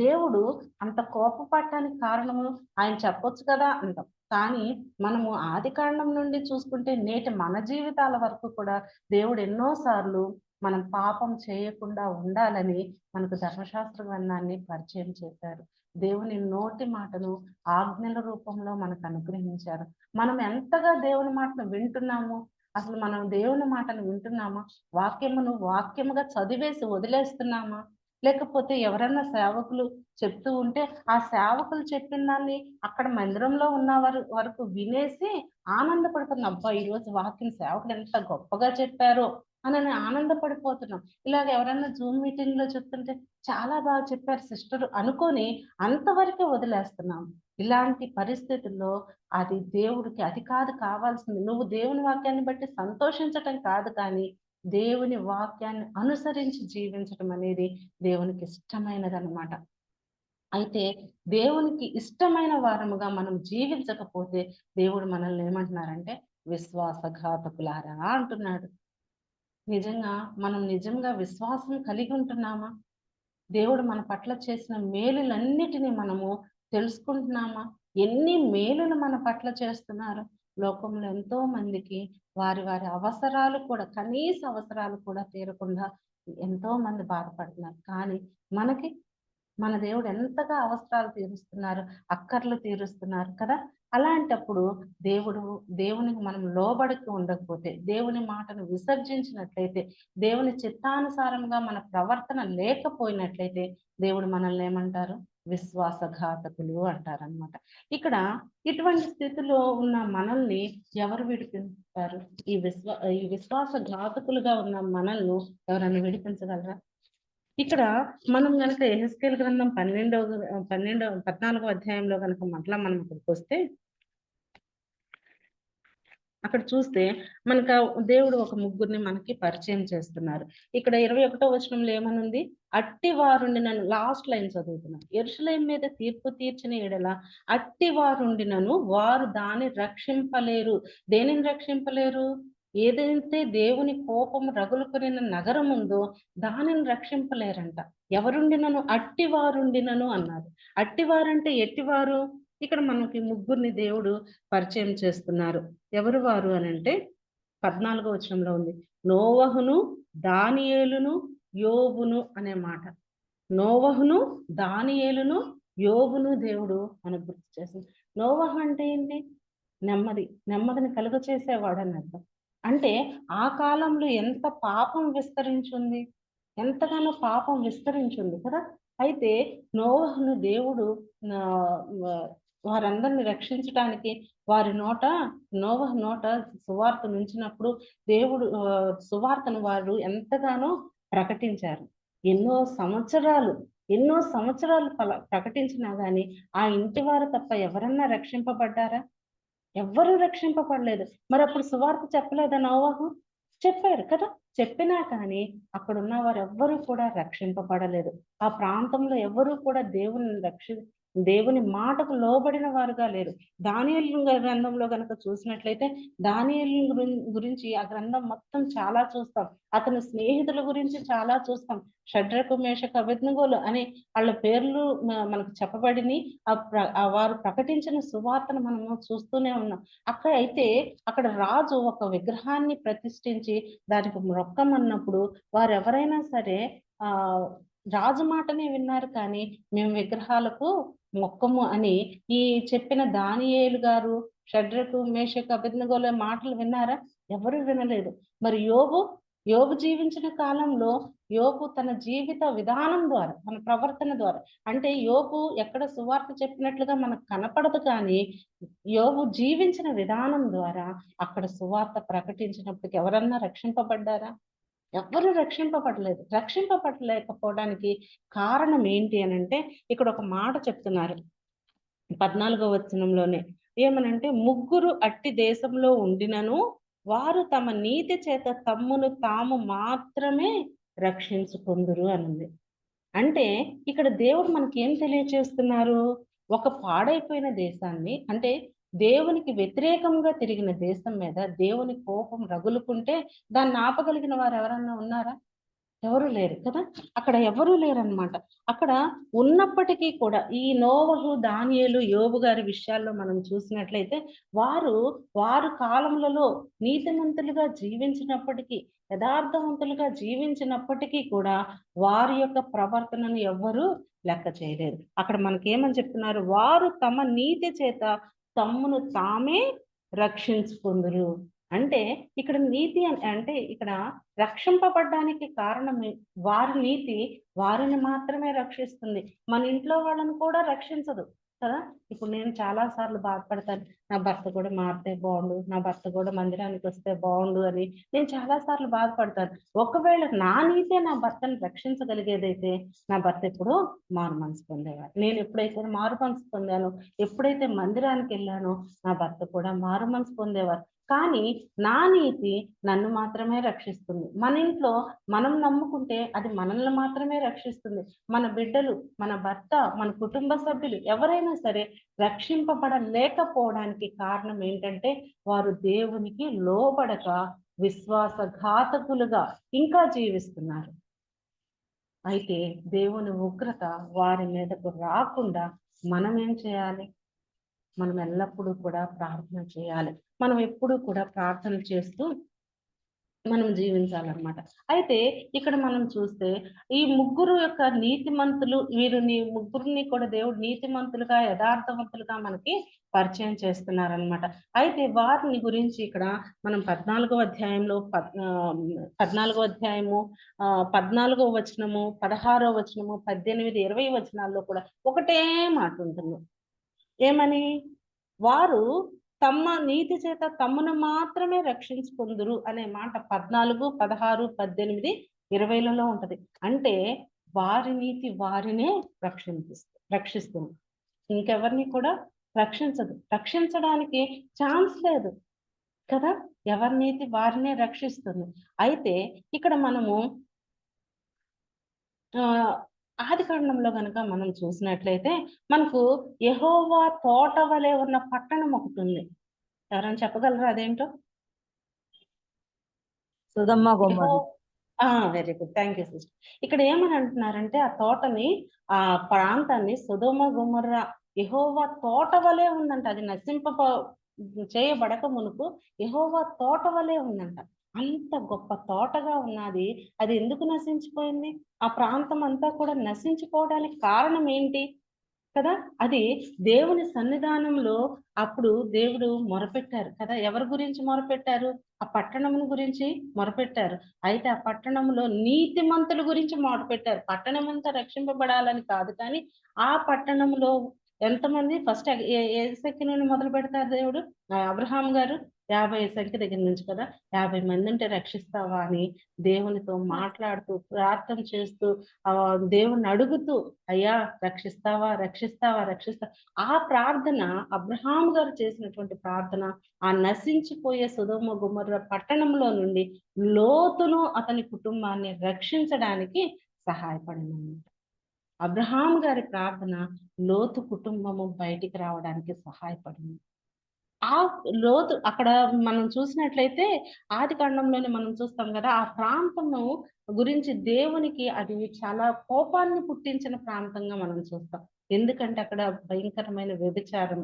Speaker 1: దేవుడు అంత కోపపడటానికి కారణము ఆయన చెప్పొచ్చు కదా అంటాం, కానీ మనము ఆది కాండం నుండి చూసుకుంటే నేటి మన జీవితాల వరకు కూడా దేవుడు ఎన్నోసార్లు మనం పాపం చేయకుండా ఉండాలని మనకు ధర్మశాస్త్ర గ్రంథాన్ని పరిచయం చేశారు. దేవుని నోటి మాటను ఆజ్ఞల రూపంలో మనకు అనుగ్రహించారు. మనం ఎంతగా దేవుని మాటను వింటున్నాము, అసలు మనం దేవుని మాటను వింటున్నామా? వాక్యముగా చదివేసి వదిలేస్తున్నామా? లేకపోతే ఎవరన్నా సేవకులు చెప్తూ ఉంటే ఆ సేవకులు చెప్పిన దాన్ని అక్కడ మందిరంలో ఉన్న వరకు వినేసి ఆనందపడుతున్నాం. అబ్బా, ఈరోజు వాక్యం సేవకులు ఎంత గొప్పగా చెప్పారో అని ఆనందపడిపోతున్నాం. ఇలాగ ఎవరన్నా జూమ్ మీటింగ్ లో చెప్తుంటే చాలా బాగా చెప్పారు సిస్టర్ అనుకొని అంతవరకే వదిలేస్తున్నాం. ఇలాంటి పరిస్థితుల్లో అది దేవుడికి అది కాదు కావాల్సింది. నువ్వు దేవుని వాక్యాన్ని బట్టి సంతోషించటం కాదు, కానీ దేవుని వాక్యాన్ని అనుసరించి జీవించటం అనేది దేవునికి ఇష్టమైనది అన్నమాట. అయితే దేవునికి ఇష్టమైన వారముగా మనం జీవించకపోతే దేవుడు మనల్ని ఏమంటున్నారంటే విశ్వాసఘాతకులారా అంటున్నాడు. నిజంగా మనం నిజంగా విశ్వాసం కలిగి ఉంటున్నామా? దేవుడు మన పట్ల చేసిన మేలులన్నిటినీ మనము తెలుసుకుంటున్నామా? ఎన్ని మేలులు మన పట్ల చేస్తున్నారు? లోకంలో ఎంతో మందికి వారి వారి అవసరాలు కూడా, కనీస అవసరాలు కూడా తీరకుండా ఎంతో మంది బాధపడుతున్నారు. కానీ మనకి మన దేవుడు ఎంతగా అవసరాలు తీరుస్తున్నారు, అక్కర్లు తీరుస్తున్నారు కదా. అలాంటప్పుడు దేవునికి మనం లోబడుతూ ఉండకపోతే, దేవుని మాటను విసర్జించినట్లయితే, దేవుని చిత్తానుసారంగా మన ప్రవర్తన లేకపోయినట్లయితే దేవుడు మనల్ని ఏమంటారు? విశ్వాసఘాతకులు అంటారనమాట. ఇక్కడ ఇటువంటి స్థితిలో ఉన్న మనల్ని ఎవరు విడిపిస్తారు? ఈ విశ్వాసఘాతకులుగా ఉన్న మనల్ని ఎవరైనా విడిపించగలరా? ఇక్కడ మనం గనక యెహెజ్కేలు గ్రంథం 14వ అధ్యాయంలో గనక మనం ఇక్కడికి వస్తే, అక్కడ చూస్తే మనకు దేవుడు ఒక ముగ్గురిని మనకి పరిచయం చేస్తున్నారు. ఇక్కడ 21వ వచనంలో ఏమనుంది? అట్టి వారుండినను, లాస్ట్ లైన్ చదువుతున్నాను. యెరూషలేము మీద తీర్పు తీర్చిన ఎడల అట్టి వారుండినను వారు దాన్ని రక్షింపలేరు. దేనిని రక్షింపలేరు? ఏదైతే దేవుని కోపం రగులుకొనిన నగరం ఉందో దానిని రక్షింపలేరంట. ఎవరుండినను? అట్టి వారుండినను అన్నారు. అట్టివారంటే ఎట్టివారు? ఇక్కడ మనకి ముగ్గురిని దేవుడు పరిచయం చేస్తున్నారు. ఎవరు వారు అనంటే 14వ వచనంలో ఉంది, నోవహును, దానియేలును, యోబును అనే మాట. నోవహును, దానియేలును, యోబును దేవుడు మనకు గుర్తు చేసింది. నోవహు అంటే ఏంటి? నెమ్మదిని కలుగ చేసేవాడు అని అర్థం. అంటే ఆ కాలంలో ఎంత పాపం విస్తరించింది, ఎంతగానో పాపం విస్తరించింది కదా. అయితే నోవహును దేవుడు వారందరిని రక్షించడానికి నోవహు నోట సువార్త నుంచినప్పుడు దేవుడు సువార్తను వారు ఎంతగానో ప్రకటించారు. ఎన్నో సంవత్సరాలు ప్రకటించినా గాని ఆ ఇంటి వారు తప్ప ఎవరన్నా రక్షింపబడ్డారా? ఎవ్వరూ రక్షింపబడలేదు. మరి అప్పుడు సువార్త చెప్పలేదా నోవహు? చెప్పారు కదా. చెప్పినా కానీ అక్కడున్న వారు ఎవ్వరూ కూడా రక్షింపబడలేదు. ఆ ప్రాంతంలో ఎవ్వరూ కూడా దేవుని మాటకు లోబడిన వారుగా లేరు. దానియేలు గ్రంథంలో గనక చూసినట్లయితే దానియేలు గురించి ఆ గ్రంథం మొత్తం చాలా చూస్తాం. అతని స్నేహితుల గురించి చాలా చూస్తాం. షడ్రకు, మేషకు, అబేద్నెగోలు అనే వాళ్ళ పేర్లు మనకు చెప్పబడిని. వారు ప్రకటించిన సువార్తను మనము చూస్తూనే ఉన్నాం. అక్కడ రాజు ఒక విగ్రహాన్ని ప్రతిష్ఠించి దానికి మొక్కమన్నప్పుడు వారు ఎవరైనా సరే రాజు మాటనే విన్నారు, కానీ మేము విగ్రహాలకు మొక్కము అని ఈ చెప్పిన దానియేలు గారు షడ్రకు, మేషకు, అబేద్నెగోల మాటలు విన్నారా? ఎవరు వినలేదు. మరి యోబు జీవించిన కాలంలో యోబు తన జీవిత విధానం ద్వారా, తన ప్రవర్తన ద్వారా, అంటే యోబు ఎక్కడ సువార్త చెప్పినట్లుగా మనకు కనపడదు, కానీ యోబు జీవించిన విధానం ద్వారా అక్కడ సువార్త ప్రకటించినప్పటికీ ఎవరన్నా రక్షింపబడ్డారా? ఎవ్వరూ రక్షింపబడలేదు. రక్షింపబడలేకపోవడానికి కారణం ఏంటి అనంటే ఇక్కడ ఒక మాట చెప్తున్నారు 14వ వచనంలోనే. ఏమనంటే, ముగ్గురు అట్టి దేశంలో ఉండినను వారు తమ నీతి చేత తమ్మును తాము మాత్రమే రక్షించుకొందురు అనుంది. అంటే ఇక్కడ దేవుడు మనకి ఏం తెలియచేస్తున్నారు? ఒక పాడైపోయిన దేశాన్ని, అంటే దేవునికి వ్యతిరేకంగా తిరిగిన దేశం మీద దేవుని కోపం రగులుకుంటే దాన్ని ఆపగలిగిన వారు ఎవరన్నా ఉన్నారా? ఎవరు లేరు కదా. అక్కడ ఎవరూ లేరనమాట. అక్కడ ఉన్నప్పటికీ కూడా ఈ నోవహు, దానియేలు, యోబు గారి విషయాల్లో మనం చూసినట్లయితే వారు కాలములలో నీతిమంతులుగా జీవించినప్పటికీ, యథార్థవంతులుగా జీవించినప్పటికీ కూడా వారి యొక్క ప్రవర్తనను ఎవ్వరూ లెక్క చేయలేదు. అక్కడ మనకేమని చెప్తున్నారు? వారు తమ నీతి చేత తమ్మును తామే రక్షించుకుందురు. అంటే ఇక్కడ నీతి అంటే ఇక్కడ రక్షింపబడ్డానికి కారణమే వారి నీతి వారిని మాత్రమే రక్షిస్తుంది, మన ఇంట్లో వాళ్ళని కూడా రక్షించదు కదా. ఇప్పుడు నేను చాలా సార్లు బాధపడతాను, నా భర్త కూడా మారితే బాగుండు, నా భర్త కూడా మందిరానికి వస్తే బాగుండు అని నేను చాలా సార్లు బాధపడతాను. ఒకవేళ నా నీతే నా భర్తను రక్షించగలిగేదైతే నా భర్త ఎప్పుడో మారు మనసు పొందేవాడు. నేను ఎప్పుడైతే మారు మనసు పొందానో, ఎప్పుడైతే మందిరానికి వెళ్ళానో నా భర్త కూడా మారు మనసు పొందేవారు. కానీ నా నీతి నన్ను మాత్రమే రక్షిస్తుంది. మన ఇంట్లో మనం నమ్ముకుంటే అది మనల్ని మాత్రమే రక్షిస్తుంది. మన బిడ్డలు, మన భర్త, మన కుటుంబ సభ్యులు ఎవరైనా సరే రక్షింపబడలేకపోవడానికి కారణం ఏంటంటే వారు దేవునికి లోబడక విశ్వాసఘాతకులుగా ఇంకా జీవిస్తున్నారు. అయితే దేవుని ఉగ్రత వారి మీదకు రాకుండా మనం ఏం చేయాలి? మనం ఎల్లప్పుడూ కూడా ప్రార్థన చేయాలి. మనం ఎప్పుడూ కూడా ప్రార్థన చేస్తూ మనం జీవించాలన్నమాట. అయితే ఇక్కడ మనం చూస్తే ఈ ముగ్గురు యొక్క నీతిమంతులు, ముగ్గురిని కూడా దేవుడు నీతిమంతులుగా, యథార్థవంతులుగా మనకి పరిచయం చేస్తున్నారనమాట. అయితే వారిని గురించి ఇక్కడ మనం 14వ అధ్యాయంలో 14వ అధ్యాయము 14వ వచనము, 16వ వచనము, 18, 20 వచనాల్లో కూడా ఒకటే మాట ఉంటుంది. ఏమని? వారు తమ నీతి చేత తమను మాత్రమే రక్షించుకుందురు అనే మాట 14, 16, 18, 20లలో ఉంటది. అంటే వారి నీతి వారినే రక్షిస్తుంది, ఇంకెవరిని కూడా రక్షించదు. రక్షించడానికి ఛాన్స్ లేదు కదా. ఎవరి నీతి వారినే రక్షిస్తుంది. అయితే ఇక్కడ మనము ఆదికాండంలో కనుక మనం చూసినట్లయితే మనకు యెహోవా తోట వలె ఉన్న పట్టణం ఒకటి ఉంది. ఎవరైనా చెప్పగలరా అదేంటో?
Speaker 2: సుధమ్మ గొమొర్రా.
Speaker 1: Very good, thank you sister. ఇక్కడ ఏమని అంటున్నారంటే ఆ తోటని, ఆ ప్రాంతాన్ని సొదొమ గొమొర్రా యెహోవా తోట వలె ఉందంట. అది చేయబడక మునుపు యెహోవా తోట వలె ఉందంట. అంత గొప్ప తోటగా ఉన్నది, అది ఎందుకు నశించిపోయింది? ఆ ప్రాంతం అంతా కూడా నశించిపోవడానికి కారణం ఏంటి కదా. అది దేవుని సన్నిధానంలో అప్పుడు దేవుడు మొరపెట్టారు కదా. ఎవరి గురించి మొరపెట్టారు? ఆ పట్టణం గురించి మొరపెట్టారు. అయితే ఆ పట్టణంలో నీతిమంతుల గురించి మొరపెట్టారు. పట్టణం అంతా రక్షింపబడాలని కాదు, కానీ ఆ పట్టణంలో ఎంతమంది ఫస్ట్ ఏ సంఖ్య నుండి మొదలు పెడతారు దేవుడు? అబ్రహాం గారు 50 సంఖ్య దగ్గర నుంచి కదా, 50 మంది ఉంటే రక్షిస్తావా అని దేవునితో మాట్లాడుతూ, ప్రార్థన చేస్తూ, దేవుణ్ణి అడుగుతూ, అయ్యా రక్షిస్తావా, రక్షిస్తావా, రక్షిస్తా. ఆ ప్రార్థన, అబ్రహాం గారు చేసినటువంటి ప్రార్థన, ఆ నశించిపోయే సొదొమ గొమొర్రా పట్టణంలో నుండి లోతును అతని కుటుంబాన్ని రక్షించడానికి సహాయపడింది. అబ్రహాం గారి ప్రార్థన లోతు కుటుంబము బయటికి రావడానికి సహాయపడింది. ఆ లోతు అక్కడ మనం చూసినట్లయితే ఆదికాండంలోనే మనం చూస్తాం కదా, ఆ ప్రాంతము గురించి దేవునికి అది చాలా కోపాన్ని పుట్టించిన ప్రాంతంగా మనం చూస్తాం. ఎందుకంటే అక్కడ భయంకరమైన వ్యభిచారం,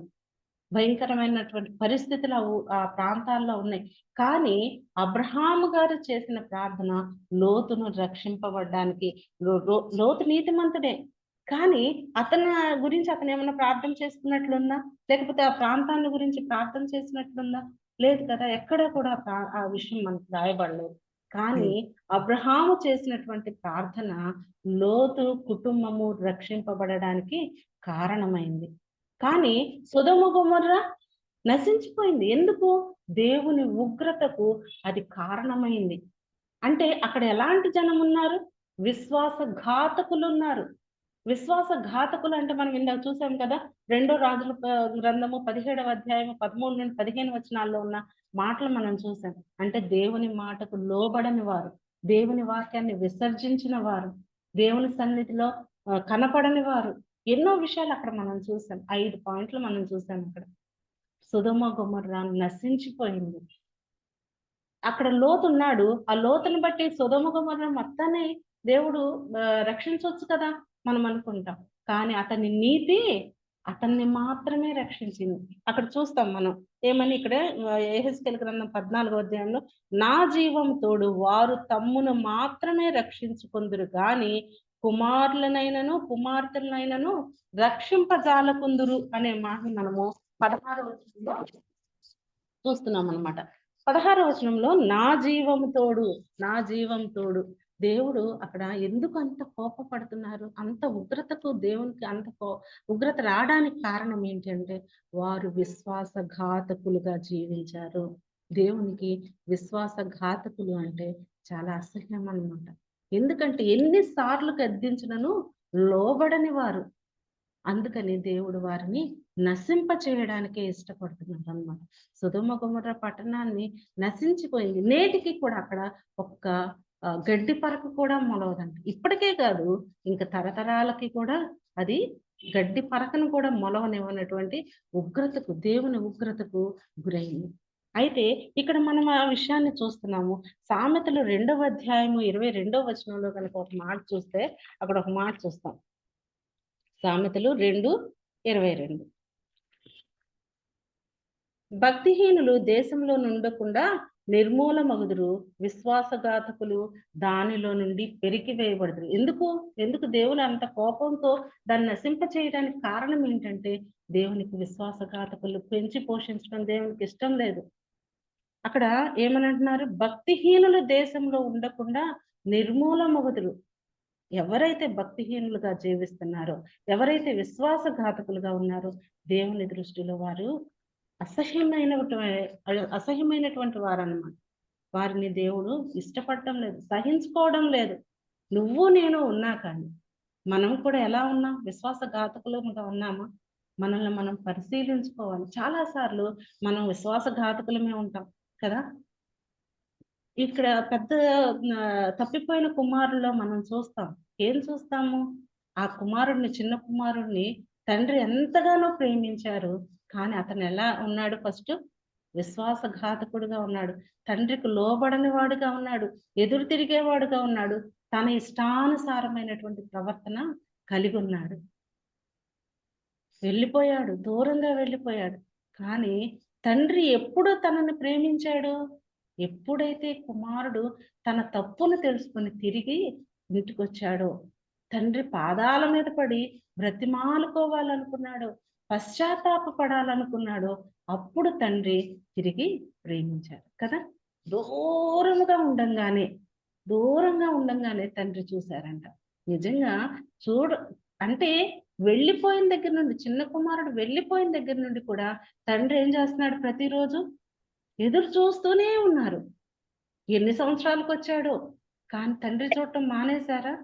Speaker 1: భయంకరమైనటువంటి పరిస్థితులు ఆ ప్రాంతాల్లో ఉన్నాయి. కానీ అబ్రహాము గారు చేసిన ప్రార్థన లోతును రక్షింపబడ్డానికి. లోతు నీతిమంతుడే, కానీ అతని గురించి అతను ఏమైనా ప్రార్థన చేసుకున్నట్లుందా? లేకపోతే ఆ ప్రాంతాన్ని గురించి ప్రార్థన చేసినట్లుందా? లేదు కదా. ఎక్కడ కూడా ఆ విషయం మనకు రాయబడలేదు. కానీ అబ్రహాము చేసినటువంటి ప్రార్థన లోతు కుటుంబము రక్షింపబడడానికి కారణమైంది. కానీ సొదొమ గొమొర్రా నశించిపోయింది. ఎందుకు? దేవుని ఉగ్రతకు అది కారణమైంది. అంటే అక్కడ ఎలాంటి జనం ఉన్నారు? విశ్వాసఘాతకులు ఉన్నారు. విశ్వాసఘాతకులు అంటే మనం ఇందాక చూసాం కదా, 2 రాజుల గ్రంథము 17వ అధ్యాయము 13 నుండి 15 వచనాల్లో ఉన్న మాటలు మనం చూసాం. అంటే దేవుని మాటకు లోబడని వారు, దేవుని వాక్యాన్ని విసర్జించిన వారు, దేవుని సన్నిధిలో కనపడని వారు, ఎన్నో విషయాలు అక్కడ మనం చూసాం. 5 పాయింట్లు మనం చూసాం. అక్కడ సొదొమ గొమొర్రా నశించిపోయింది. అక్కడ లోతు ఉన్నాడు. ఆ లోతుని బట్టి సొదొమ గొమొర్రా మొత్తాన్ని దేవుడు రక్షించవచ్చు కదా మనం అనుకుంటాం. కానీ అతని నీతి అతన్ని మాత్రమే రక్షించింది. అక్కడ చూస్తాం మనం ఏమని, ఇక్కడ యెహెజ్కేలు గ్రంథం 14వ అధ్యాయంలో, నా జీవం తోడు వారు తమ్మును మాత్రమే రక్షించుకుందురు గాని కుమారులనైనను కుమార్తెలనైనను రక్షింపజాలకుందురు అనే మాట మనము 16వ వచనంలో చూస్తున్నాం అన్నమాట. 16వ వచనంలో నా జీవము తోడు, నా జీవం తోడు. దేవుడు అక్కడ ఎందుకు అంత కోపపడుతున్నారు? అంత ఉగ్రతకు దేవునికి అంత ఉగ్రత రావడానికి కారణం ఏంటంటే వారు విశ్వాసఘాతకులుగా జీవించారు. దేవునికి విశ్వాసఘాతకులు అంటే చాలా అసహ్యం అన్నమాట. ఎందుకంటే ఎన్నిసార్లు గద్దించినను లోబడని వారు. అందుకని దేవుడు వారిని నశింప చేయడానికే ఇష్టపడుతున్నారు అన్నమాట. సొదొమ గొమొర్రా పట్టణాన్ని నశించిపోయింది. నేటికి కూడా అక్కడ ఒక్క గడ్డి పరకు కూడా మొలవదంట. ఇప్పటికే కాదు, ఇంకా తరతరాలకి కూడా అది గడ్డి పరకను కూడా మొలవనివ్వనటువంటి ఉగ్రతకు, దేవుని ఉగ్రతకు గురైంది. అయితే ఇక్కడ మనం ఆ విషయాన్ని చూస్తున్నాము. సామెతలు 2వ అధ్యాయము 22వ వచనంలో కనుక ఒక మాట చూస్తే అక్కడ ఒక మాట చూస్తాం. సామెతలు 2:22. భక్తిహీనులు దేశంలో నుండకుండా నిర్మూలమగుదురు, విశ్వాసఘాతకులు దానిలో నుండి పెరికివేయబడుదురు. ఎందుకు దేవుడు అంత కోపంతో దాన్ని నశింప చేయడానికి కారణం ఏంటంటే దేవునికి విశ్వాసఘాతకులు పెంచి పోషించడం దేవునికి ఇష్టం లేదు. అక్కడ ఏమని అంటున్నారు? భక్తిహీనులు దేశంలో ఉండకుండా నిర్మూలమగుదురు. ఎవరైతే భక్తిహీనులుగా జీవిస్తున్నారో, ఎవరైతే విశ్వాసఘాతకులుగా ఉన్నారో దేవుని దృష్టిలో వారు అసహ్యమైనటువంటి వారన్నమాట. వారిని దేవుడు ఇష్టపడటం లేదు, సహించుకోవడం లేదు. నువ్వు నేను ఉన్నా కానీ మనం కూడా ఎలా ఉన్నాం? విశ్వాసఘాతకులుగా ఉన్నామా? మనల్ని మనం పరిశీలించుకోవాలి. చాలా సార్లు మనం విశ్వాసఘాతకులమే ఉంటాం కదా. ఇక్కడ పెద్ద తప్పిపోయిన కుమారుల్లో మనం చూస్తాం. ఏం చూస్తాము? ఆ కుమారుడిని, చిన్న కుమారుడిని తండ్రి ఎంతగానో ప్రేమించారు. కానీ అతను ఎలా ఉన్నాడు? ఫస్ట్ విశ్వాసఘాతకుడుగా ఉన్నాడు. తండ్రికి లోబడని వాడుగా ఉన్నాడు. ఎదురు తిరిగేవాడుగా ఉన్నాడు. తన ఇష్టానుసారమైనటువంటి ప్రవర్తన కలిగి ఉన్నాడు. వెళ్ళిపోయాడు, దూరంగా వెళ్ళిపోయాడు. కానీ తండ్రి ఎప్పుడు తనని ప్రేమించాడు? ఎప్పుడైతే కుమారుడు తన తప్పును తెలుసుకొని తిరిగి ఇంటికొచ్చాడో, తండ్రి పాదాల మీద పడి బ్రతిమాలుకోవాలనుకున్నాడో, పశ్చాత్తాపపడాలనుకున్నాడో, అప్పుడు తండ్రి తిరిగి ప్రేమించాడు కదా. దూరంగా ఉండంగానే తండ్రి చూశారంట. నిజంగా అంటే వెళ్ళిపోయిన దగ్గర నుండి, చిన్న కుమారుడు వెళ్ళిపోయిన దగ్గర నుండి కూడా తండ్రి ఏం చేస్తున్నాడు? ప్రతిరోజు ఎదురు చూస్తూనే ఉన్నారు. ఎన్ని సంవత్సరాలకు వచ్చాడో, కానీ తండ్రి చూడటం మానేశారా?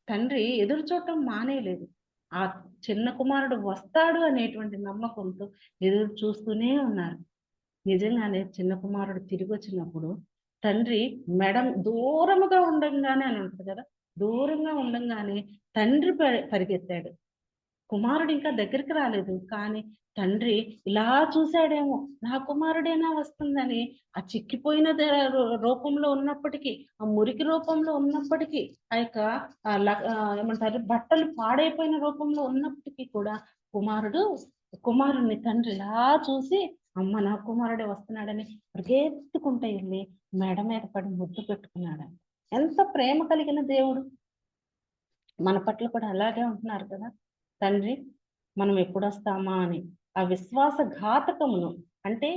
Speaker 1: తండ్రి ఎదురు చూడటం మానేయలేదు. ఆ చిన్న కుమారుడు వస్తాడు అనేటువంటి నమ్మకంతో ఎదురు చూస్తూనే ఉన్నారు. నిజంగానే చిన్న కుమారుడు తిరిగి వచ్చినప్పుడు తండ్రి దూరముగా ఉండంగానే అని ఉంటుంది కదా, దూరంగా ఉండంగానే తండ్రి పరిగెత్తాడు. కుమారుడు ఇంకా దగ్గరికి రాలేదు, కానీ తండ్రి ఇలా చూశాడేమో, నా కుమారుడైనా వస్తుందని. ఆ చిక్కిపోయిన రూపంలో ఉన్నప్పటికీ, ఆ మురికి రూపంలో ఉన్నప్పటికీ, ఆ యొక్క ఏమంటారు, బట్టలు పాడైపోయిన రూపంలో ఉన్నప్పటికీ కూడా కుమారుడిని తండ్రి ఇలా చూసి, అమ్మ నా కుమారుడే వస్తున్నాడని పరిగెత్తుకుంటూ వెళ్ళి మెడ మీద పడి ముద్దు పెట్టుకున్నాడు. ఎంత ప్రేమ కలిగిన దేవుడు! మన పట్ల కూడా అలాగే ఉంటున్నారు కదా. తండ్రి మనం ఎప్పుడు వస్తామా అని ఆ విశ్వాసఘాతకమును, అంటే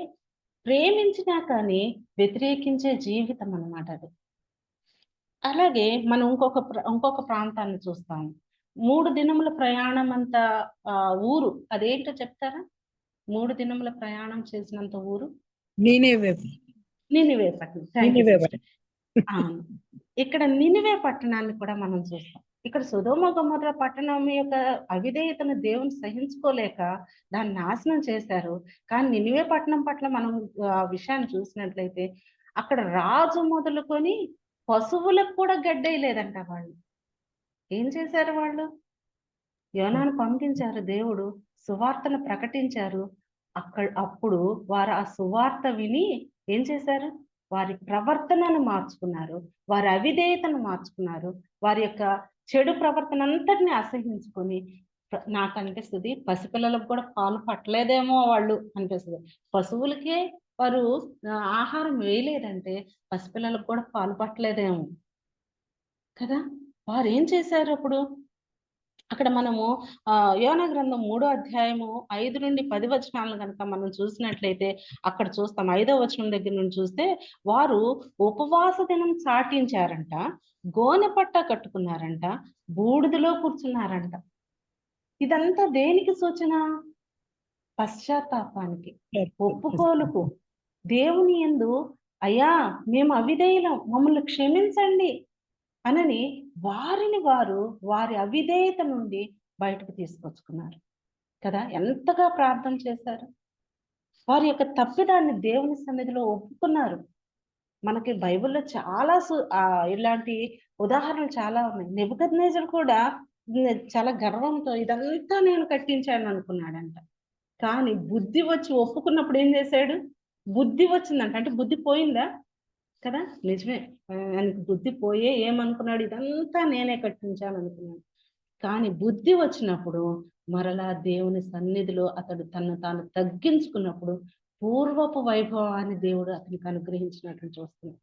Speaker 1: ప్రేమించినా కానీ వ్యతిరేకించే జీవితం అన్నమాట అది. అలాగే మనం ఇంకొక ప్రాంతాన్ని చూస్తాము. 3 దినముల ప్రయాణం అంత ఊరు, అదేంటో చెప్తారా? 3 దినముల ప్రయాణం చేసినంత ఊరు
Speaker 3: నీనివే
Speaker 1: పట్టణం.
Speaker 3: నీనివే పట్టణం.
Speaker 1: అవును, ఇక్కడ నినివే పట్టణాన్ని కూడా మనం చూస్తాం. ఇక్కడ సొదొమ గొమొర్రా పట్టణం యొక్క అవిధేయతను దేవుని సహించుకోలేక దాన్ని నాశనం చేశారు. కానీ నినివే పట్టణం పట్ల మనం ఆ విషయాన్ని చూసినట్లయితే అక్కడ రాజు మొదలుకొని పశువులకు కూడా గడ్డేయలేదంట. వాళ్ళు ఏం చేశారు? వాళ్ళు యోనాను పంపించారు, దేవుడు సువార్తను ప్రకటించారు. అప్పుడు వారు ఆ సువార్త విని ఏం చేశారు? వారి ప్రవర్తనను మార్చుకున్నారు, వారి అవిధేయతను మార్చుకున్నారు, వారి యొక్క చెడు ప్రవర్తన అంతటిని అసహించుకొని. నాకు అనిపిస్తుంది, పసిపిల్లలకు కూడా పాలు పట్టలేదేమో వాళ్ళు అనిపిస్తుంది. పశువులకే వారు ఆహారం వేయలేదంటే పసిపిల్లలకు కూడా పాలు పట్టలేదేమో కదా. వారు ఏం చేశారు? అప్పుడు అక్కడ మనము యోనా గ్రంథం 3వ అధ్యాయము 5 నుండి 10 వచనాలను కనుక మనం చూసినట్లయితే అక్కడ చూస్తాం. 5వ వచనం దగ్గర నుండి చూస్తే వారు ఉపవాస దినం చాటించారంట, గోనె పట్ట కట్టుకున్నారంట, బూడిదలో కూర్చున్నారంట. ఇదంతా దేనికి సూచన? పశ్చాత్తాపానికి, ఒప్పుకోలుకు, దేవుని యందు అయ్యా మేము అవిధేయులం, మమ్మల్ని క్షమించండి అనని వారిని వారు వారి అవిధేయత నుండి బయటకు తీసుకొచ్చుకున్నారు కదా. ఎంతగా ప్రార్థన చేశారు, వారి యొక్క తప్పిదాన్ని దేవుని సన్నిధిలో ఒప్పుకున్నారు. మనకి బైబిల్లో చాలా ఇలాంటి ఉదాహరణలు చాలా ఉన్నాయి. నెబుకద్నెజరు కూడా చాలా గర్వంతో ఇదంతా నేను కట్టించాను అనుకున్నాడంట. కానీ బుద్ధి వచ్చి ఒప్పుకున్నప్పుడు ఏం చేశాడు? బుద్ధి వచ్చిందంట. అంటే బుద్ధి పోయిందా? కదా, నిజమే. ఆయనకు బుద్ధి పోయే ఏమనుకున్నాడు? ఇదంతా నేనే కట్టించాను అనుకున్నాడు. కానీ బుద్ధి వచ్చినప్పుడు మరలా దేవుని సన్నిధిలో అతడు తనను తాను తగ్గించుకున్నప్పుడు పూర్వపు వైభవాన్ని దేవుడు అతనికి అనుగ్రహించినట్లు చూస్తున్నాం.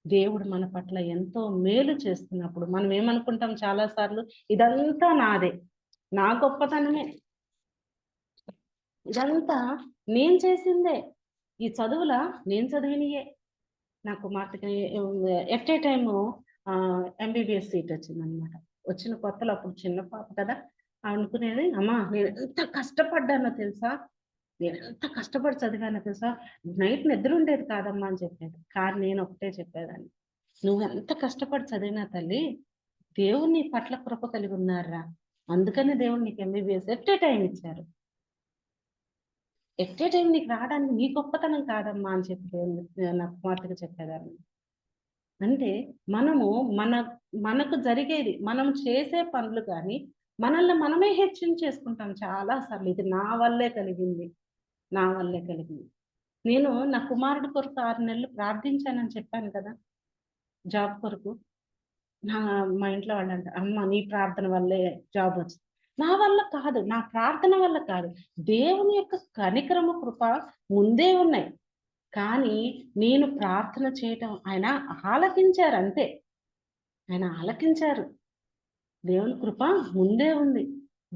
Speaker 1: దేవుడు మన పట్ల ఎంతో మేలు చేస్తున్నప్పుడు మనం ఏమనుకుంటాం? చాలా సార్లు ఇదంతా నాదే, నా గొప్పతనమే, ఇదంతా నేను చేసిందే, ఈ చదువులా నేను చదివినయే. నా కుమార్తెకి at a time MBBS seat వచ్చిందనమాట. వచ్చిన కొత్తలో అప్పుడు చిన్న పాప కదా, అనుకునేది అమ్మా నేను ఎంత కష్టపడ్డానో తెలుసా, నేను ఎంత కష్టపడి చదివానో తెలుసా, నైట్ నిద్ర ఉండేది కాదమ్మా అని చెప్పేది. కానీ నేను ఒకటే చెప్పేదాన్ని, నువ్వు ఎంత కష్టపడి చదివినా తల్లి, దేవుడు నీ పట్ల కృప కలిగి ఉన్నారా, అందుకని దేవుడు నీకు ఎంబీబీఎస్ ఎట్ ఏ టైం ఇచ్చారు. ఎట్ ఏ టైం నీకు రావడానికి నీ గొప్పతనం కాదమ్మా అని చెప్పి నా కుమార్తెకు చెప్పేదాన్ని. అంటే మనము మనకు జరిగేది, మనం చేసే పనులు కానీ మనల్ని మనమే హెచ్చించేసుకుంటాం చాలా సార్లు. ఇది నా వల్లే కలిగింది, నా వల్లే కలిగింది. నేను నా కుమారుడు కొరకు 6 నెలలు ప్రార్థించానని చెప్పాను కదా, జాబ్ కొరకు. మా ఇంట్లో వాళ్ళంట, అమ్మ నీ ప్రార్థన వల్లే జాబ్ వచ్చింది. నా వల్ల కాదు, నా ప్రార్థన వల్ల కాదు, దేవుని యొక్క కనికరము కృప ముందే ఉన్నాయి. కానీ నేను ప్రార్థన చేయటం ఆయన ఆలకించారు అంతే. ఆయన ఆలకించారు. దేవుని కృప ముందే ఉంది,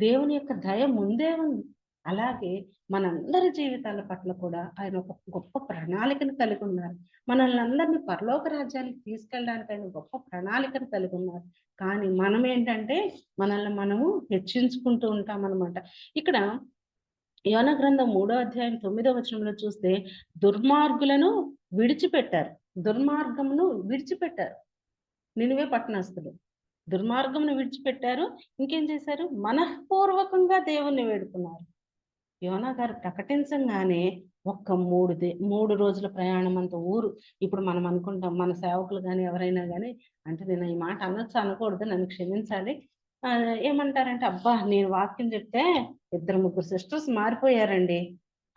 Speaker 1: దేవుని యొక్క దయ ముందే ఉంది. అలాగే మనందరి జీవితాల పట్ల కూడా ఆయన ఒక గొప్ప ప్రణాళికను కలిగి ఉన్నారు. మనల్ని అందరినీ పరలోక రాజ్యానికి తీసుకెళ్ళడానికి ఆయన గొప్ప ప్రణాళికను కలిగి ఉన్నారు. కానీ మనం ఏంటంటే మనల్ని మనము హెచ్చించుకుంటూ ఉంటాం అన్నమాట. ఇక్కడ యోనా గ్రంథం 3వ అధ్యాయం 9వ వచనంలో చూస్తే దుర్మార్గులను విడిచిపెట్టారు, దుర్మార్గమును విడిచిపెట్టారు. నినివే పట్టణస్థులు దుర్మార్గమును విడిచిపెట్టారు. ఇంకేం చేశారు? మనఃపూర్వకంగా దేవుణ్ణి వేడుకున్నారు. యోనా గారు ప్రకటించగానే ఒక్క 3 రోజుల ప్రయాణం అంత ఊరు. ఇప్పుడు మనం అనుకుంటాం, మన సేవకులు కానీ ఎవరైనా కానీ, అంటే నేను ఈ మాట అనొచ్చు అనకూడదు, నన్ను క్షమించాలి, ఏమంటారంటే అబ్బా నేను వాక్యం చెప్తే 2-3 సిస్టర్స్ మారిపోయారండి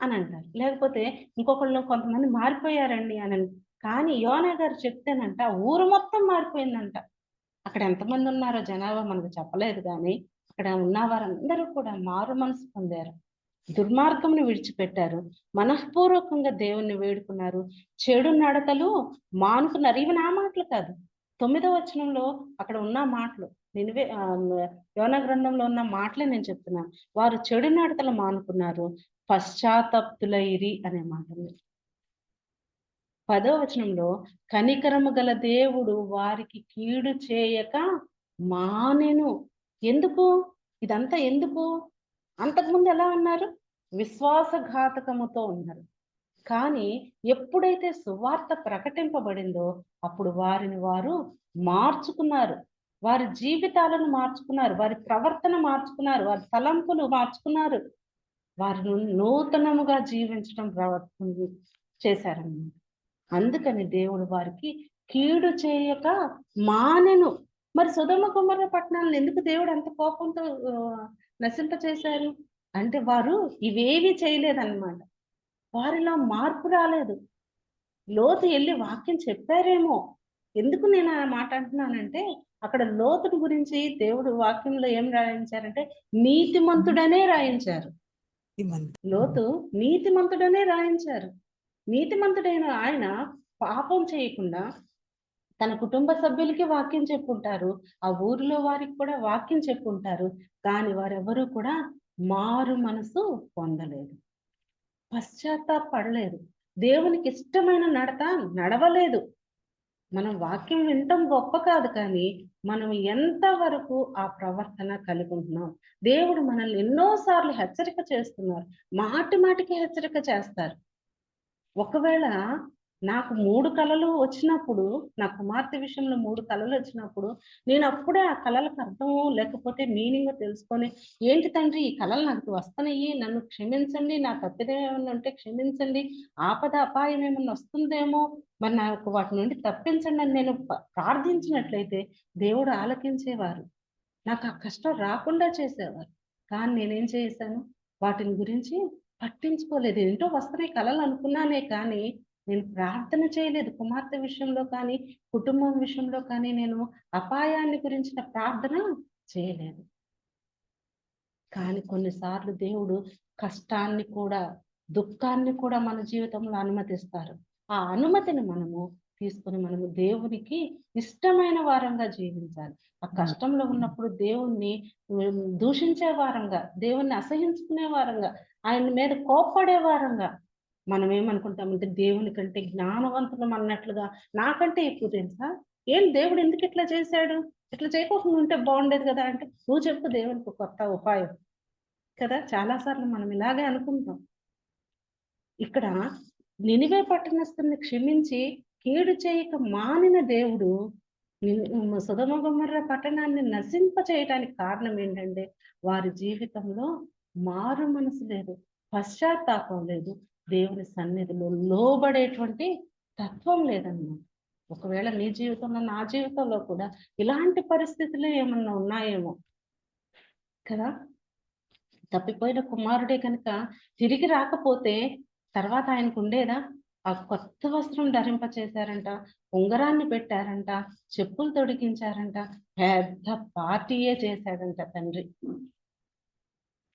Speaker 1: అని అంటారు. లేకపోతే ఇంకొకళ్ళు కొంతమంది మారిపోయారండి అని. కానీ యోనా గారు చెప్తేనంట ఊరు మొత్తం మారిపోయిందంట. అక్కడ ఎంతమంది ఉన్నారో జనాభా మనకు చెప్పలేదు, కానీ అక్కడ ఉన్న వారందరూ కూడా మారు మనసు పొందారు, దుర్మార్గమును విడిచిపెట్టారు, మనఃపూర్వకంగా దేవుణ్ణి వేడుకున్నారు, చెడు నడతలు మానుకున్నారు. ఇవి నా మాటలు కాదు, 9వ వచనంలో అక్కడ ఉన్న మాటలు, నినివే యోనా గ్రంథంలో ఉన్న మాటలే నేను చెప్తున్నాను. వారు చెడు నడతలు మానుకున్నారు, పశ్చాత్తప్తులైరి అనే మాట ఉంది. 10వ వచనంలో కనికరము గల దేవుడు వారికి కీడు చేయక మానెను. ఎందుకు ఇదంతా? ఎందుకు? అంతకుముందు ఎలా ఉన్నారు? విశ్వాసఘాతకముతో ఉన్నారు. కానీ ఎప్పుడైతే సువార్త ప్రకటింపబడిందో అప్పుడు వారిని వారు మార్చుకున్నారు, వారి జీవితాలను మార్చుకున్నారు, వారి ప్రవర్తన మార్చుకున్నారు, వారి తలంపులు మార్చుకున్నారు, వారిని నూతనముగా జీవించడం చేశారన్నమాట. అందుకని దేవుడు వారికి కీడు చేయక మానెను. మరి సొదొమ గొమొర్రా పట్టణాలను ఎందుకు దేవుడు అంత కోపంతో నశింపచేశారు అంటే వారు ఇవేవి చేయలేదన్నమాట. వారిలో మార్పు రాలేదు. లోతు వెళ్ళి వాక్యం చెప్పారేమో. ఎందుకు నేను ఆ మాట అంటున్నానంటే, అక్కడ లోతుని గురించి దేవుడు వాక్యంలో ఏం రాయించారంటే నీతిమంతుడనే రాయించారు. లోతు నీతిమంతుడనే రాయించారు. నీతిమంతుడైన ఆయన పాపం చేయకుండా తన కుటుంబ సభ్యులకి వాక్యం చెప్పుంటారు, ఆ ఊరిలో వారికి కూడా వాక్యం చెప్పుంటారు, కానీ వారెవరూ కూడా మారు మనసు పొందలేదు, పశ్చాత్తాపడలేదు, దేవునికి ఇష్టమైన నడత నడవలేదు. మనం వాక్యం వినటం గొప్ప కాదు, కానీ మనం ఎంతవరకు ఆ ప్రవర్తన కలిగి ఉంటున్నాం. దేవుడు మనల్ని ఎన్నోసార్లు హెచ్చరిక చేస్తున్నారు, మాటి మాటికి హెచ్చరిక చేస్తారు. ఒకవేళ నాకు 3 కలలు వచ్చినప్పుడు, నా కుమార్తె విషయంలో 3 కలలు వచ్చినప్పుడు, నేను అప్పుడే ఆ కలలకు అర్థము లేకపోతే మీనింగ్ తెలుసుకొని, ఏంటి తండ్రి ఈ కలలు నాకు వస్తున్నాయి, నన్ను క్షమించండి, నా తప్పిదం ఏమన్నా ఉంటే క్షమించండి, ఆపద అపాయం ఏమన్నా వస్తుందేమో, మరి నాకు వాటి నుండి తప్పించండి అని నేను ప్రార్థించినట్లయితే దేవుడు ఆలకించేవారు, నాకు ఆ కష్టం రాకుండా చేసేవారు. కానీ నేనేం చేశాను, వాటిని గురించి పట్టించుకోలేదు. ఏంటో వస్తున్నాయి కలలు అనుకున్నానే కానీ నేను ప్రార్థన చేయలేదు. కుమార్తె విషయంలో కానీ, కుటుంబం విషయంలో కానీ నేను అపాయాన్ని గురించిన ప్రార్థన చేయలేదు. కానీ కొన్నిసార్లు దేవుడు కష్టాన్ని కూడా, దుఃఖాన్ని కూడా మన జీవితంలో అనుమతిస్తారు. ఆ అనుమతిని మనము తీసుకొని మనము దేవునికి ఇష్టమైన వారంగా జీవించాలి. ఆ కష్టంలో ఉన్నప్పుడు దేవుణ్ణి దూషించే వారంగా, దేవుణ్ణి అసహించుకునే వారంగా, ఆయన మీద కోప్పడే వారంగా మనం ఏమనుకుంటామంటే దేవుని కంటే జ్ఞానవంతులం అన్నట్లుగా, నాకంటే ఎక్కువ తెలుసా, ఏం దేవుడు ఎందుకు ఇట్లా చేశాడు, ఇట్లా చేయకోకుండా ఉంటే బాగుండేది కదా అంటే, నువ్వు చెప్పు దేవునికి కొత్త ఉపాయం కదా. చాలా సార్లు మనం ఇలాగే అనుకుంటాం. ఇక్కడ నినివే పట్టణస్థుల్ని క్షమించి కీడు చేయక మానిన దేవుడు సొదొమ గొమొర్రా పట్టణాన్ని నశింప చేయడానికి కారణం ఏంటంటే, వారి జీవితంలో మారు మనసు లేదు, పశ్చాత్తాపం లేదు, దేవుని సన్నిధిలో లోబడేటువంటి తత్వం లేదన్నమాట. ఒకవేళ నీ జీవితంలో, నా జీవితంలో కూడా ఇలాంటి పరిస్థితులు ఏమన్నా ఉన్నాయేమో కదా. తప్పిపోయిన కుమారుడే కనుక తిరిగి రాకపోతే తర్వాత ఆయనకు ఉండేదా? ఆ కొత్త వస్త్రం ధరింప చేశారంట, ఉంగరాన్ని పెట్టారంట, చెప్పులు తొడిగించారంట, పెద్ద పార్టీయే చేశాడంట తండ్రి.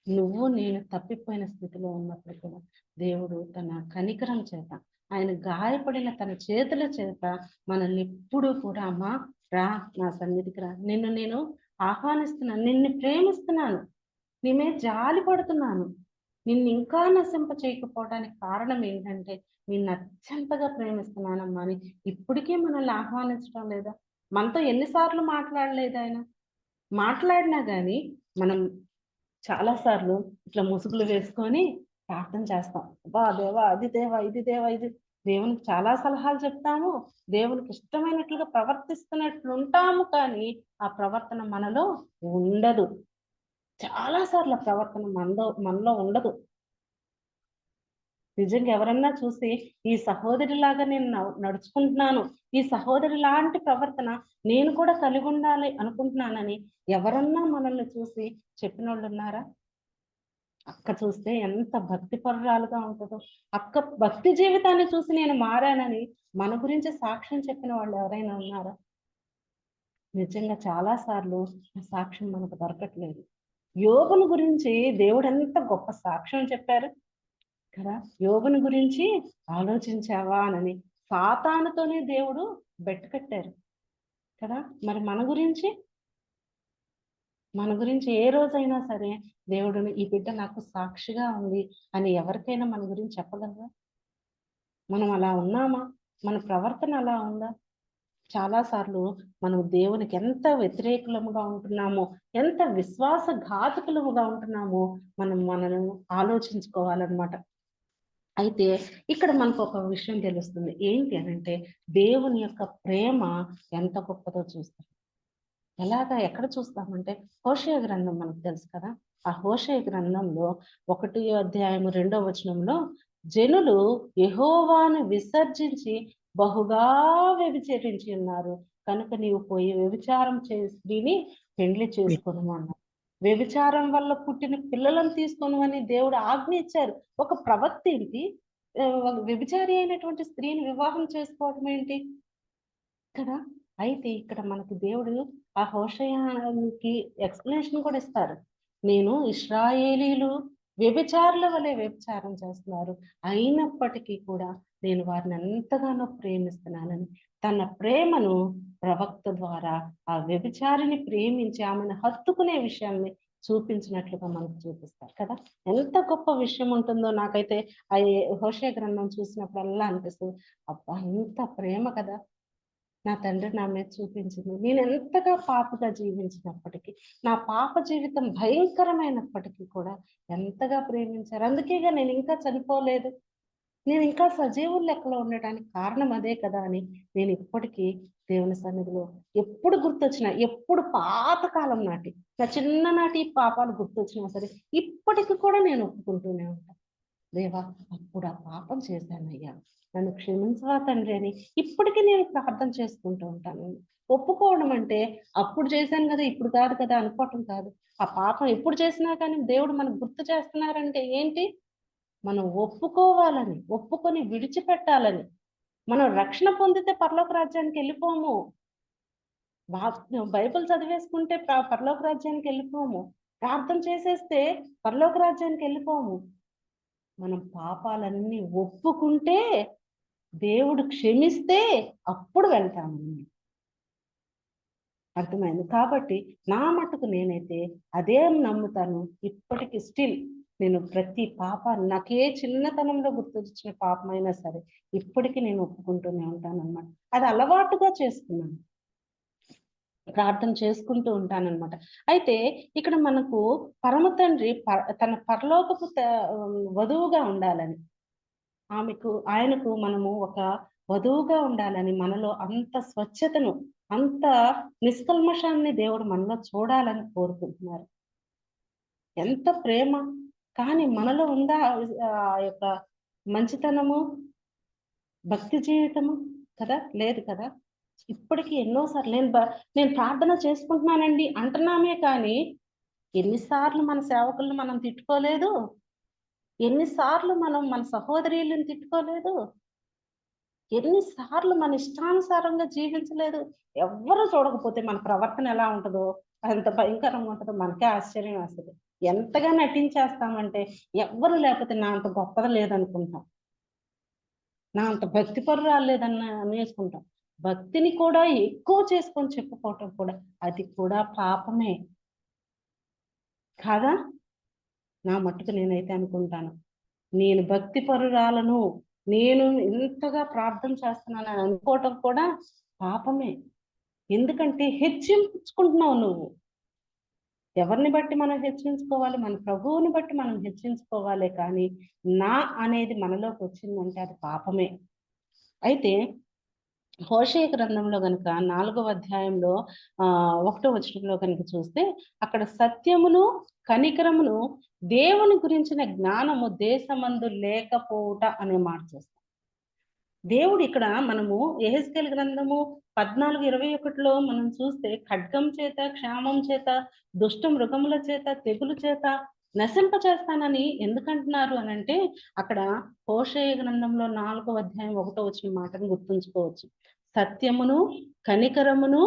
Speaker 1: నువ్వు నేను తప్పిపోయిన స్థితిలో ఉన్నప్పుడు కూడా దేవుడు తన కనికరం చేత, ఆయన గాయపడిన తన చేతుల చేత మనల్ని ఎప్పుడు కూడా, అమ్మా రా నా సన్నిధికి రా, నిన్ను నేను ఆహ్వానిస్తున్నాను, నిన్ను ప్రేమిస్తున్నాను, నీ మీద జాలి పడుతున్నాను, నిన్ను ఇంకా నశింప చేయకపోవడానికి కారణం ఏంటంటే నిన్ను అత్యంతగా ప్రేమిస్తున్నానమ్మా అని ఇప్పటికీ మనల్ని ఆహ్వానించడం లేదా? మనతో ఎన్నిసార్లు మాట్లాడలేదు ఆయన? మాట్లాడినా కానీ మనం చాలా సార్లు ఇట్లా ముసుగులు వేసుకొని ప్రార్థన చేస్తాం. బా దేవా అది దేవా ఇది దేవా ఇది, దేవునికి చాలా సలహాలు చెప్తాము, దేవునికి ఇష్టమైనట్లుగా ప్రవర్తిస్తున్నట్లు ఉంటాము, కానీ ఆ ప్రవర్తన మనలో ఉండదు. చాలా సార్లు ఆ ప్రవర్తన మనలో ఉండదు. నిజంగా ఎవరన్నా చూసి ఈ సహోదరిలాగా నేను నడుచుకుంటున్నాను, ఈ సహోదరి లాంటి ప్రవర్తన నేను కూడా కలిగి ఉండాలి అనుకుంటున్నానని ఎవరన్నా మనల్ని చూసి చెప్పిన వాళ్ళు ఉన్నారా? అక్క చూస్తే ఎంత భక్తిపరురాలుగా ఉంటుందో, అక్క భక్తి జీవితాన్ని చూసి నేను మారానని మన గురించి సాక్ష్యం చెప్పిన వాళ్ళు ఎవరైనా ఉన్నారా? నిజంగా చాలా సార్లు సాక్ష్యం మనకు దొరకట్లేదు. యోబుని గురించి దేవుడు ఎంత గొప్ప సాక్ష్యం చెప్పారు కదా. యోబుని గురించి ఆలోచించావా అని సాతానుతోనే దేవుడు బెట్టు కట్టారు కదా. మరి మన గురించి ఏ రోజైనా సరే దేవుడు ఈ బిడ్డ నాకు సాక్షిగా ఉంది అని ఎవరికైనా మన గురించి చెప్పగలరా? మనం అలా ఉన్నామా? మన ప్రవర్తన అలా ఉందా? చాలా సార్లు మనం దేవునికి ఎంత వ్యతిరేకులముగా ఉంటున్నామో, ఎంత విశ్వాసఘాతకులముగా ఉంటున్నామో మనను ఆలోచించుకోవాలన్నమాట. అయితే ఇక్కడ మనకు ఒక విషయం తెలుస్తుంది. ఏంటి అనంటే, దేవుని యొక్క ప్రేమ ఎంత గొప్పదో చూస్తాం. ఎక్కడ చూస్తామంటే, హోషేయ గ్రంథం మనకు తెలుసు కదా. ఆ హోషేయ గ్రంథంలో 1వ అధ్యాయము 2వ వచనంలో, జనులు యెహోవాను విసర్జించి బహుగా వ్యభిచరించి ఉన్నారు, కనుక నీవు పోయి వ్యభిచారం చేసే స్త్రీని పెండ్లి చేసుకొను అన్నారు. వ్యభిచారం వల్ల పుట్టిన పిల్లలను తీసుకొను అని దేవుడు ఆజ్ఞ ఇచ్చారు. ఒక ప్రవక్త ఏంటి ఒక వ్యభిచారి అయినటువంటి స్త్రీని వివాహం చేసుకోవడం ఏంటి కదా. అయితే ఇక్కడ మనకు దేవుడు ఆ హోషేయకి ఎక్స్ప్లెనేషన్ కూడా ఇస్తారు. నేను ఇశ్రాయేలీలు వ్యభిచారుల వలె వ్యభిచారం చేస్తున్నారు, అయినప్పటికీ కూడా నేను వారిని ఎంతగానో ప్రేమిస్తున్నానని తన ప్రేమను ప్రవక్త ద్వారా ఆ వ్యభిచారిని ప్రేమించి ఆమెను హత్తుకునే విషయాన్ని చూపించినట్లుగా మనకు చూపిస్తారు కదా. ఎంత గొప్ప విషయం ఉంటుందో నాకైతే ఆ హోషేయ గ్రంథం చూసినప్పుడల్లా అనిపిస్తుంది, అబ్బా ఇంత ప్రేమ కదా నా తండ్రి నా మీద చూపించింది. నేను ఎంతగా పాపగా జీవించినప్పటికీ, నా పాప జీవితం భయంకరమైనప్పటికీ కూడా ఎంతగా ప్రేమించారు. అందుకేగా నేను ఇంకా చనిపోలేదు, నేను ఇంకా సజీవుల లెక్కలో ఉండడానికి కారణం అదే కదా అని నేను ఇప్పటికీ దేవుని సన్నిధిలో ఎప్పుడు గుర్తొచ్చినా, ఎప్పుడు పాతకాలం నాటి నా చిన్ననాటి పాపాలు గుర్తొచ్చినా సరే ఇప్పటికి కూడా నేను ఒప్పుకుంటూనే ఉంటాను. దేవా అప్పుడు ఆ పాపం చేశానయ్యా, నన్ను క్షమించవా తండ్రి అని ఇప్పటికీ నేను ప్రార్థన చేసుకుంటూ ఉంటాను. ఒప్పుకోవడం అంటే అప్పుడు చేశాను కదా ఇప్పుడు కాదు కదా అనుకోవటం కాదు. ఆ పాపం ఎప్పుడు చేసినా కానీ దేవుడు మనకు గుర్తు చేస్తున్నారంటే ఏంటి, మనం ఒప్పుకోవాలని, ఒప్పుకొని విడిచిపెట్టాలని. మనం రక్షణ పొందితే పరలోక రాజ్యానికి వెళ్ళిపోము. బైబిల్ చదివేసుకుంటే పరలోక రాజ్యానికి వెళ్ళిపోము. ప్రార్థన చేసేస్తే పరలోక రాజ్యానికి వెళ్ళిపోము. మనం పాపాలన్నీ ఒప్పుకుంటే, దేవుడు క్షమిస్తే అప్పుడు వెళ్తాము. అర్థమైంది. కాబట్టి నా మట్టుకు నేనైతే అదే నమ్ముతాను. ఇప్పటికి స్టిల్ నేను ప్రతి పాపాన్ని నాకే చిన్నతనంలో గుర్తొచ్చిన పాపమైనా సరే ఇప్పటికీ నేను ఒప్పుకుంటూనే ఉంటానన్నమాట. అది అలవాటుగా చేసుకున్నాను. ప్రార్థన చేసుకుంటూ ఉంటానన్నమాట. అయితే ఇక్కడ మనకు పరమ తండ్రి తన పరలోకపు వధువుగా ఉండాలని, ఆయనకు మనము ఒక వధువుగా ఉండాలని, మనలో అంత స్వచ్ఛతను, అంత నిష్కల్మషాన్ని దేవుడు మనలో చూడాలని కోరుకుంటున్నారు. ఎంత ప్రేమ! కానీ మనలో ఉందా ఆ యొక్క మంచితనము, భక్తి జీవితము కదా? లేదు కదా. ఇప్పటికీ ఎన్నోసార్లు నేను ప్రార్థన చేసుకుంటున్నానండి అంటున్నామే కానీ ఎన్నిసార్లు మన సేవకులను మనం తిట్టుకోలేదు, ఎన్నిసార్లు మనం మన సహోదరులను తిట్టుకోలేదు, ఎన్నిసార్లు మన ఇష్టానుసారంగా జీవించలేదు. ఎవ్వరు చూడకపోతే మన ప్రవర్తన ఎలా ఉంటుందో, ఎంత భయంకరంగా ఉంటుందో మనకే ఆశ్చర్యం వేస్తుంది. ఎంతగా నటించేస్తామంటే ఎవ్వరు లేకపోతే నా అంత గొప్పది లేదనుకుంటాం, నా అంత భక్తి పరురాలు లేదన్న అనేసుకుంటాం. భక్తిని కూడా ఎక్కువ చేసుకొని చెప్పుకోవటం కూడా అది కూడా పాపమే కాదా. నా మట్టుకు నేనైతే అనుకుంటాను, నేను భక్తి పరురాలను, నేను ఇంతగా ప్రార్థన చేస్తున్నానని అనుకోవటం కూడా పాపమే. ఎందుకంటే హెచ్చించుకుంటున్నావు నువ్వు. ఎవరిని బట్టి మనం హెచ్చించుకోవాలి? మన ప్రభువుని బట్టి మనం హెచ్చించుకోవాలి. కానీ నా అనేది మనలోకి వచ్చిందంటే అది పాపమే. అయితే హోషేయ గ్రంథంలో గనుక 4వ అధ్యాయంలో 1వ వచనంలో కనుక చూస్తే అక్కడ సత్యమును కనికరమును దేవుని గురించిన జ్ఞానము దేశమందు లేకపోవుట అనే మాట చూస్తాం. దేవుడు ఇక్కడ మనము యెహెజ్కేలు గ్రంథము 14:21లో మనం చూస్తే ఖడ్గం చేత, క్షామం చేత, దుష్ట మృగముల చేత, తెగులు చేత నశింప చేస్తానని ఎందుకంటున్నారు అని అంటే అక్కడ హోషేయ గ్రంథంలో 4వ అధ్యాయం 1వ వచనం మాటను గుర్తుంచుకోవచ్చు. సత్యమును కనికరమును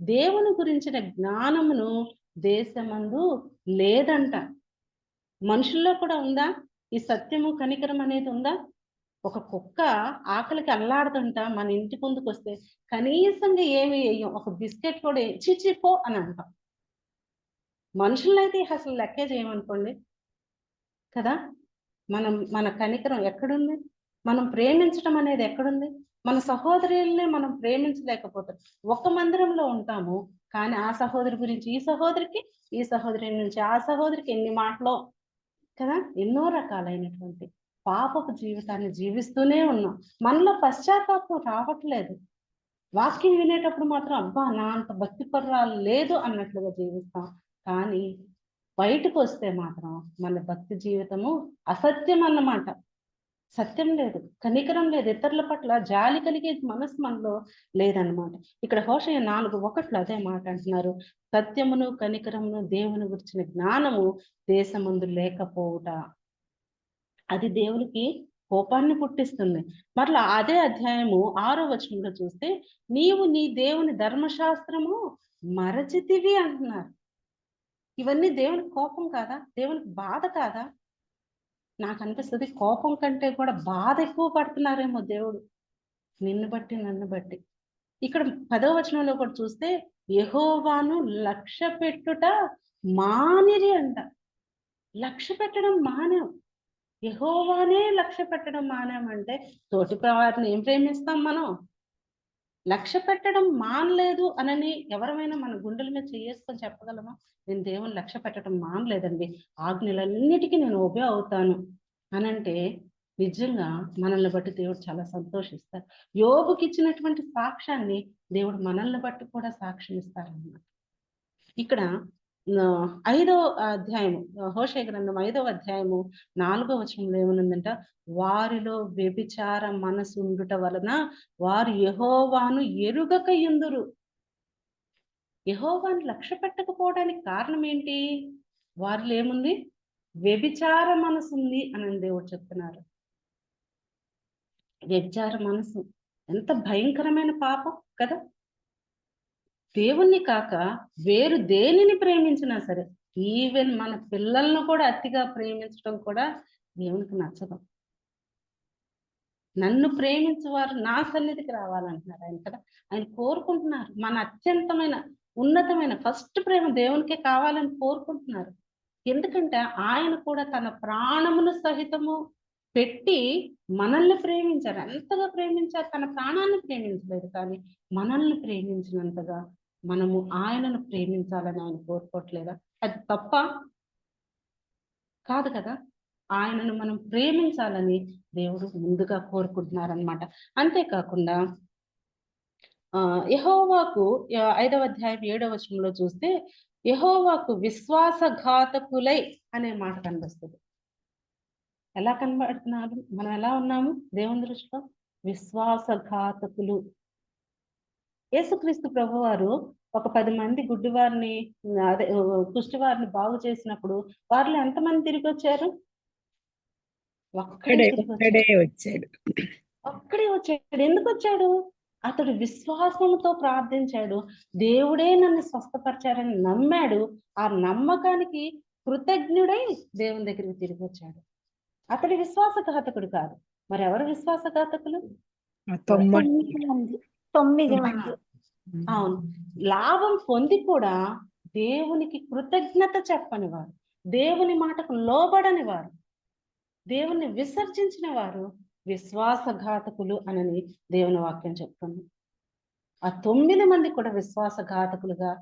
Speaker 1: దేవుని గురించిన జ్ఞానమును దేశమందు లేదంట. మనుషుల్లో కూడా ఉందా ఈ సత్యము కనికరం అనేది? ఉందా? ఒక కుక్క ఆకలికి అల్లాడుతుంట మన ఇంటి ముందుకు వస్తే కనీసంగా ఏమి వేయం, ఒక బిస్కెట్ కూడా చిచి పో అని అంటాం. మనుషులైతే అసలు లెక్కే చేయమనుకోండి కదా. మన కనికరం ఎక్కడుంది? మనం ప్రేమించడం అనేది ఎక్కడుంది? మన సహోదరుల్ని మనం ప్రేమించలేకపోతాం. ఒక మందిరంలో ఉంటాము కానీ ఆ సహోదరి గురించి ఈ సహోదరికి, ఈ సహోదరి నుంచి ఆ సహోదరికి ఎన్ని మాటలో కదా. ఎన్నో రకాలైనటువంటి పాపపు జీవితాన్ని జీవిస్తూనే ఉన్నాం. మనలో పశ్చాత్తాపం రావట్లేదు. వాక్యం వినేటప్పుడు మాత్రం అబ్బా నా అంత భక్తి పరురాలు లేదు అన్నట్లుగా జీవిస్తాం. కానీ బయటకు వస్తే మాత్రం మన భక్తి జీవితము అసత్యం అన్నమాట. సత్యం లేదు, కనికరం లేదు, ఇతరుల పట్ల జాలి కలిగే మనసు మనలో లేదన్నమాట. ఇక్కడ హోషేయ 4:1 అదే మాట అంటున్నారు. సత్యమును కనికరమును దేవుని గురించిన జ్ఞానము దేశమందు లేకపోవుట. అది దేవునికి కోపాన్ని పుట్టిస్తుంది. మరలా అదే అధ్యాయము 6వ వచనంలో చూస్తే నీవు నీ దేవుని ధర్మశాస్త్రము మరచితివి అంటున్నారు. ఇవన్నీ దేవునికి కోపం కాదా? దేవునికి బాధ కాదా? నాకు అనిపిస్తుంది కోపం కంటే కూడా బాధ ఎక్కువ పడుతున్నారేమో దేవుడు నిన్ను బట్టి నన్ను బట్టి. ఇక్కడ 10వ వచనంలో కూడా చూస్తే యెహోవాను లక్ష్య పెట్టుట మానిరి అంట. లక్ష్య పెట్టడం మానాం. యెహోవానే లక్ష్య పెట్టడం మానామంటే తోటి వారిని ఏం ప్రేమిస్తాం మనం? లక్ష్య పెట్టడం మానలేదు అనని ఎవరమైనా మన గుండెల మీద చేసుకొని చెప్పగలమా? నేను దేవుని లక్ష్య పెట్టడం మానలేదండి, ఆజ్ఞలన్నిటికీ నేను ఒబే అవుతాను అనంటే నిజంగా మనల్ని బట్టి దేవుడు చాలా సంతోషిస్తారు. యోబుకి ఇచ్చినటువంటి సాక్ష్యాన్ని దేవుడు మనల్ని బట్టి కూడా సాక్ష్యం ఇస్తారన్నమాట. ఇక్కడ 5వ అధ్యాయము, హోషేయ గ్రంథం 5వ అధ్యాయము 4వ వచనంలో ఏమనుందంట, వారిలో వ్యభిచార మనసు ఉండుట వలన వారు యెహోవాను ఎరుగక యుందురు. యెహోవాను లక్ష్య పెట్టకపోవడానికి కారణం ఏంటి? వారిలో ఏముంది? వ్యభిచార మనసు ఉంది అని దేవుడు చెప్తున్నారు. వ్యభిచార మనసు ఎంత భయంకరమైన పాపం కదా! దేవుణ్ణి కాక వేరు దేనిని ప్రేమించినా సరే, ఈవెన్ మన పిల్లలను కూడా అతిగా ప్రేమించడం కూడా దేవునికి నచ్చదు. నన్ను ప్రేమించేవారు నా సన్నిధికి రావాలంటున్నారు ఆయన కదా. ఆయన కోరుకుంటున్నారు. మన అత్యంతమైన ఉన్నతమైన ఫస్ట్ ప్రేమ దేవునికే కావాలని కోరుకుంటున్నారు. ఎందుకంటే ఆయన కూడా తన ప్రాణమును సహితము పెట్టి మనల్ని ప్రేమించారు. ఎంతగా ప్రేమించారు? తన ప్రాణాన్ని ప్రేమించలేదు, కానీ మనల్ని ప్రేమించినంతగా మనము ఆయనను ప్రేమించాలని ఆయన కోరుకోవట్లేదా? అది తప్ప కాదు కదా. ఆయనను మనం ప్రేమించాలని దేవుడు ముందుగా కోరుకుంటున్నారనమాట. అంతేకాకుండా యెహోవాకు 5వ అధ్యాయం 7వ వచనంలో చూస్తే యెహోవాకు విశ్వాసఘాతకులై అనే మాట కనిపిస్తుంది. ఎలా కనబడుతున్నారు? మనం ఎలా ఉన్నాము దేవుని దృష్టిలో? విశ్వాసఘాతకులు. యేసుక్రీస్తు ప్రభువారు ఒక 10 మంది గుడ్డివారిని అదే కుష్టివారిని బాగు చేసినప్పుడు వారిలో ఎంతమంది తిరిగి వచ్చారు? ఒక్కడే తిరిగి
Speaker 3: ఒక్కడే
Speaker 1: వచ్చాడు.
Speaker 3: వచ్చాడు.
Speaker 1: ఒక్కడే వచ్చాడు. ఎందుకు వచ్చాడు? అతడు విశ్వాసంతో ప్రార్థించాడు. దేవుడే నన్ను స్వస్థపరిచారని నమ్మాడు. ఆ నమ్మకానికి కృతజ్ఞుడై దేవుని దగ్గరికి తిరిగి వచ్చాడు. అతడి విశ్వాసఘాతకుడు కాదు. మరి ఎవరు విశ్వాసఘాతకులు?
Speaker 3: ఆ 90
Speaker 5: 9 మంది.
Speaker 1: అవును. లాభం పొంది కూడా దేవునికి కృతజ్ఞత చెప్పని వారు, దేవుని మాటకు లోబడని వారు, దేవుని విసర్జించిన వారు విశ్వాసఘాతకులు అని దేవుని వాక్యం చెప్తుంది. ఆ 9 మంది కూడా విశ్వాసఘాతకులుగా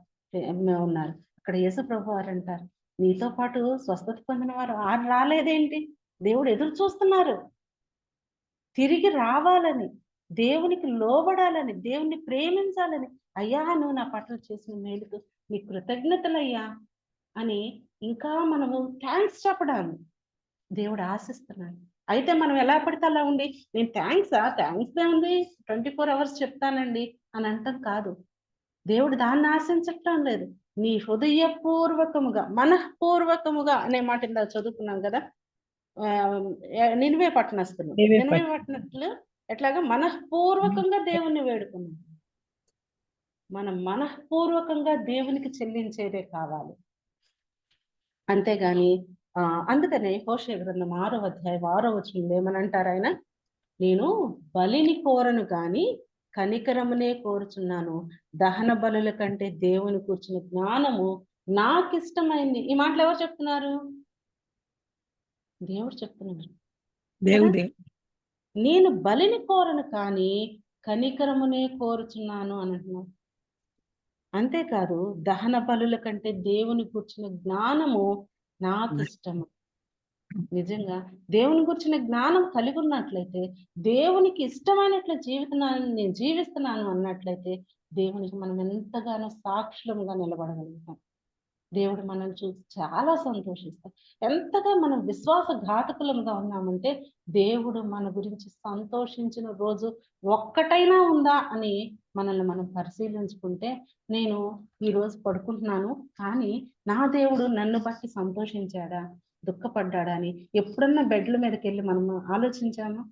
Speaker 1: ఉన్నారు. అక్కడ యేసు ప్రభు వారు అంటారు, నీతో పాటు స్వస్థత పొందిన వారు 6 రాలేదేంటి? దేవుడు ఎదురు చూస్తున్నారు తిరిగి రావాలని, దేవునికి లోబడాలని, దేవుణ్ణి ప్రేమించాలని. అయ్యా నువ్వు నా పట్ల చేసిన మేలుకు నీ కృతజ్ఞతలయ్యా అని ఇంకా మనము థ్యాంక్స్ చెప్పడాన్ని దేవుడు ఆశిస్తున్నాడు. అయితే మనం ఎలా పడితే అలా ఉండి నేను థ్యాంక్స్ ఏముంది 24 hours చెప్తానండి అని అంటాం కాదు. దేవుడు దాన్ని ఆశించటం లేదు. నీ హృదయపూర్వకముగా మనఃపూర్వకముగా అనే మాట ఇందాక చదువుకున్నాం కదా. నినివే పట్టణస్తులు నినివే పట్టణస్తులు ఎట్లాగా మనఃపూర్వకంగా దేవుణ్ణి వేడుకున్నాం. మనం మనఃపూర్వకంగా దేవునికి చెల్లించేదే కావాలి, అంతేగాని అందుకనే హోషేయ గ్రంథం 6వ అధ్యాయం 6వ వచనంలో ఏమనంటారు ఆయన, నేను బలిని కోరను గాని కనికరమునే కోరుచున్నాను, దహన బలుల కంటే దేవుని కూర్చున్న జ్ఞానము నాకు ఇష్టమైంది. ఈ మాటలు ఎవరు చెప్తున్నారు? దేవుడు చెప్తున్నారు.
Speaker 3: దేవుడే.
Speaker 1: నేను బలిని కోరను కానీ కనికరమునే కోరుచున్నాను అని అంటున్నాను. అంతేకాదు దహన బలుల కంటే దేవుని కూర్చున్న జ్ఞానము నాకు ఇష్టము. నిజంగా దేవుని గురించిన జ్ఞానం కలిగి ఉన్నట్లయితే, దేవునికి ఇష్టమైనట్లు నేను జీవిస్తున్నాను అన్నట్లయితే దేవునికి మనం ఎంతగానో సాక్షులంగా నిలబడగలుగుతాం. దేవుడు మనల్ని చూసి చాలా సంతోషిస్తాడు. ఎంతగా మనం విశ్వాసఘాతకులంగా ఉన్నామంటే దేవుడు మన గురించి సంతోషించిన రోజు ఒక్కటైనా ఉందా అని మనల్ని మనం పరిశీలించుకుంటే, నేను ఈరోజు పడుకుంటున్నాను కానీ నా దేవుడు నన్ను బట్టి సంతోషించాడా, దుఃఖపడ్డాడా అని ఎప్పుడన్నా బెడ్ల మీదకి వెళ్ళి మనం ఆలోచించామా?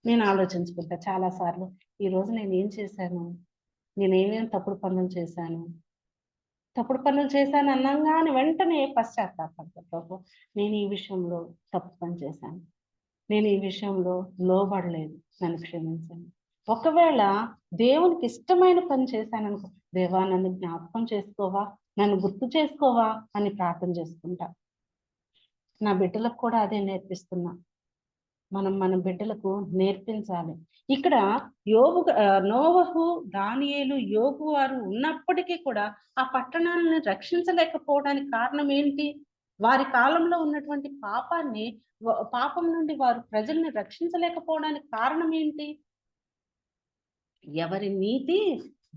Speaker 1: నేను ఆలోచించుకుంటా చాలా సార్లు. ఈరోజు నేను ఏం చేశాను, నేనేమేమి తప్పుడు పనులు చేశాను, తప్పుడు పనులు చేశాను అనంగానే వెంటనే పశ్చాత్తాపడతా, ప్రభు నేను ఈ విషయంలో తప్పు పని చేశాను, నేను ఈ విషయంలో లోబడలేదు, నన్ను క్షమించండి. ఒకవేళ దేవునికి ఇష్టమైన పని చేశాను అనుకో, దేవా నన్ను జ్ఞాపకం చేసుకోవా, నన్ను గుర్తు చేసుకోవా అని ప్రార్థన చేసుకుంటా. నా బిడ్డలకు కూడా అదే నేర్పిస్తున్నా. మనం మన బిడ్డలకు నేర్పించాలి. ఇక్కడ నోవహు, దానియేలు, యోబు వారు ఉన్నప్పటికీ కూడా ఆ పట్టణాలను రక్షించలేకపోవడానికి కారణం ఏంటి? వారి కాలంలో ఉన్నటువంటి పాపం నుండి వారు ప్రజల్ని రక్షించలేకపోవడానికి కారణం ఏంటి? ఎవరి నీతి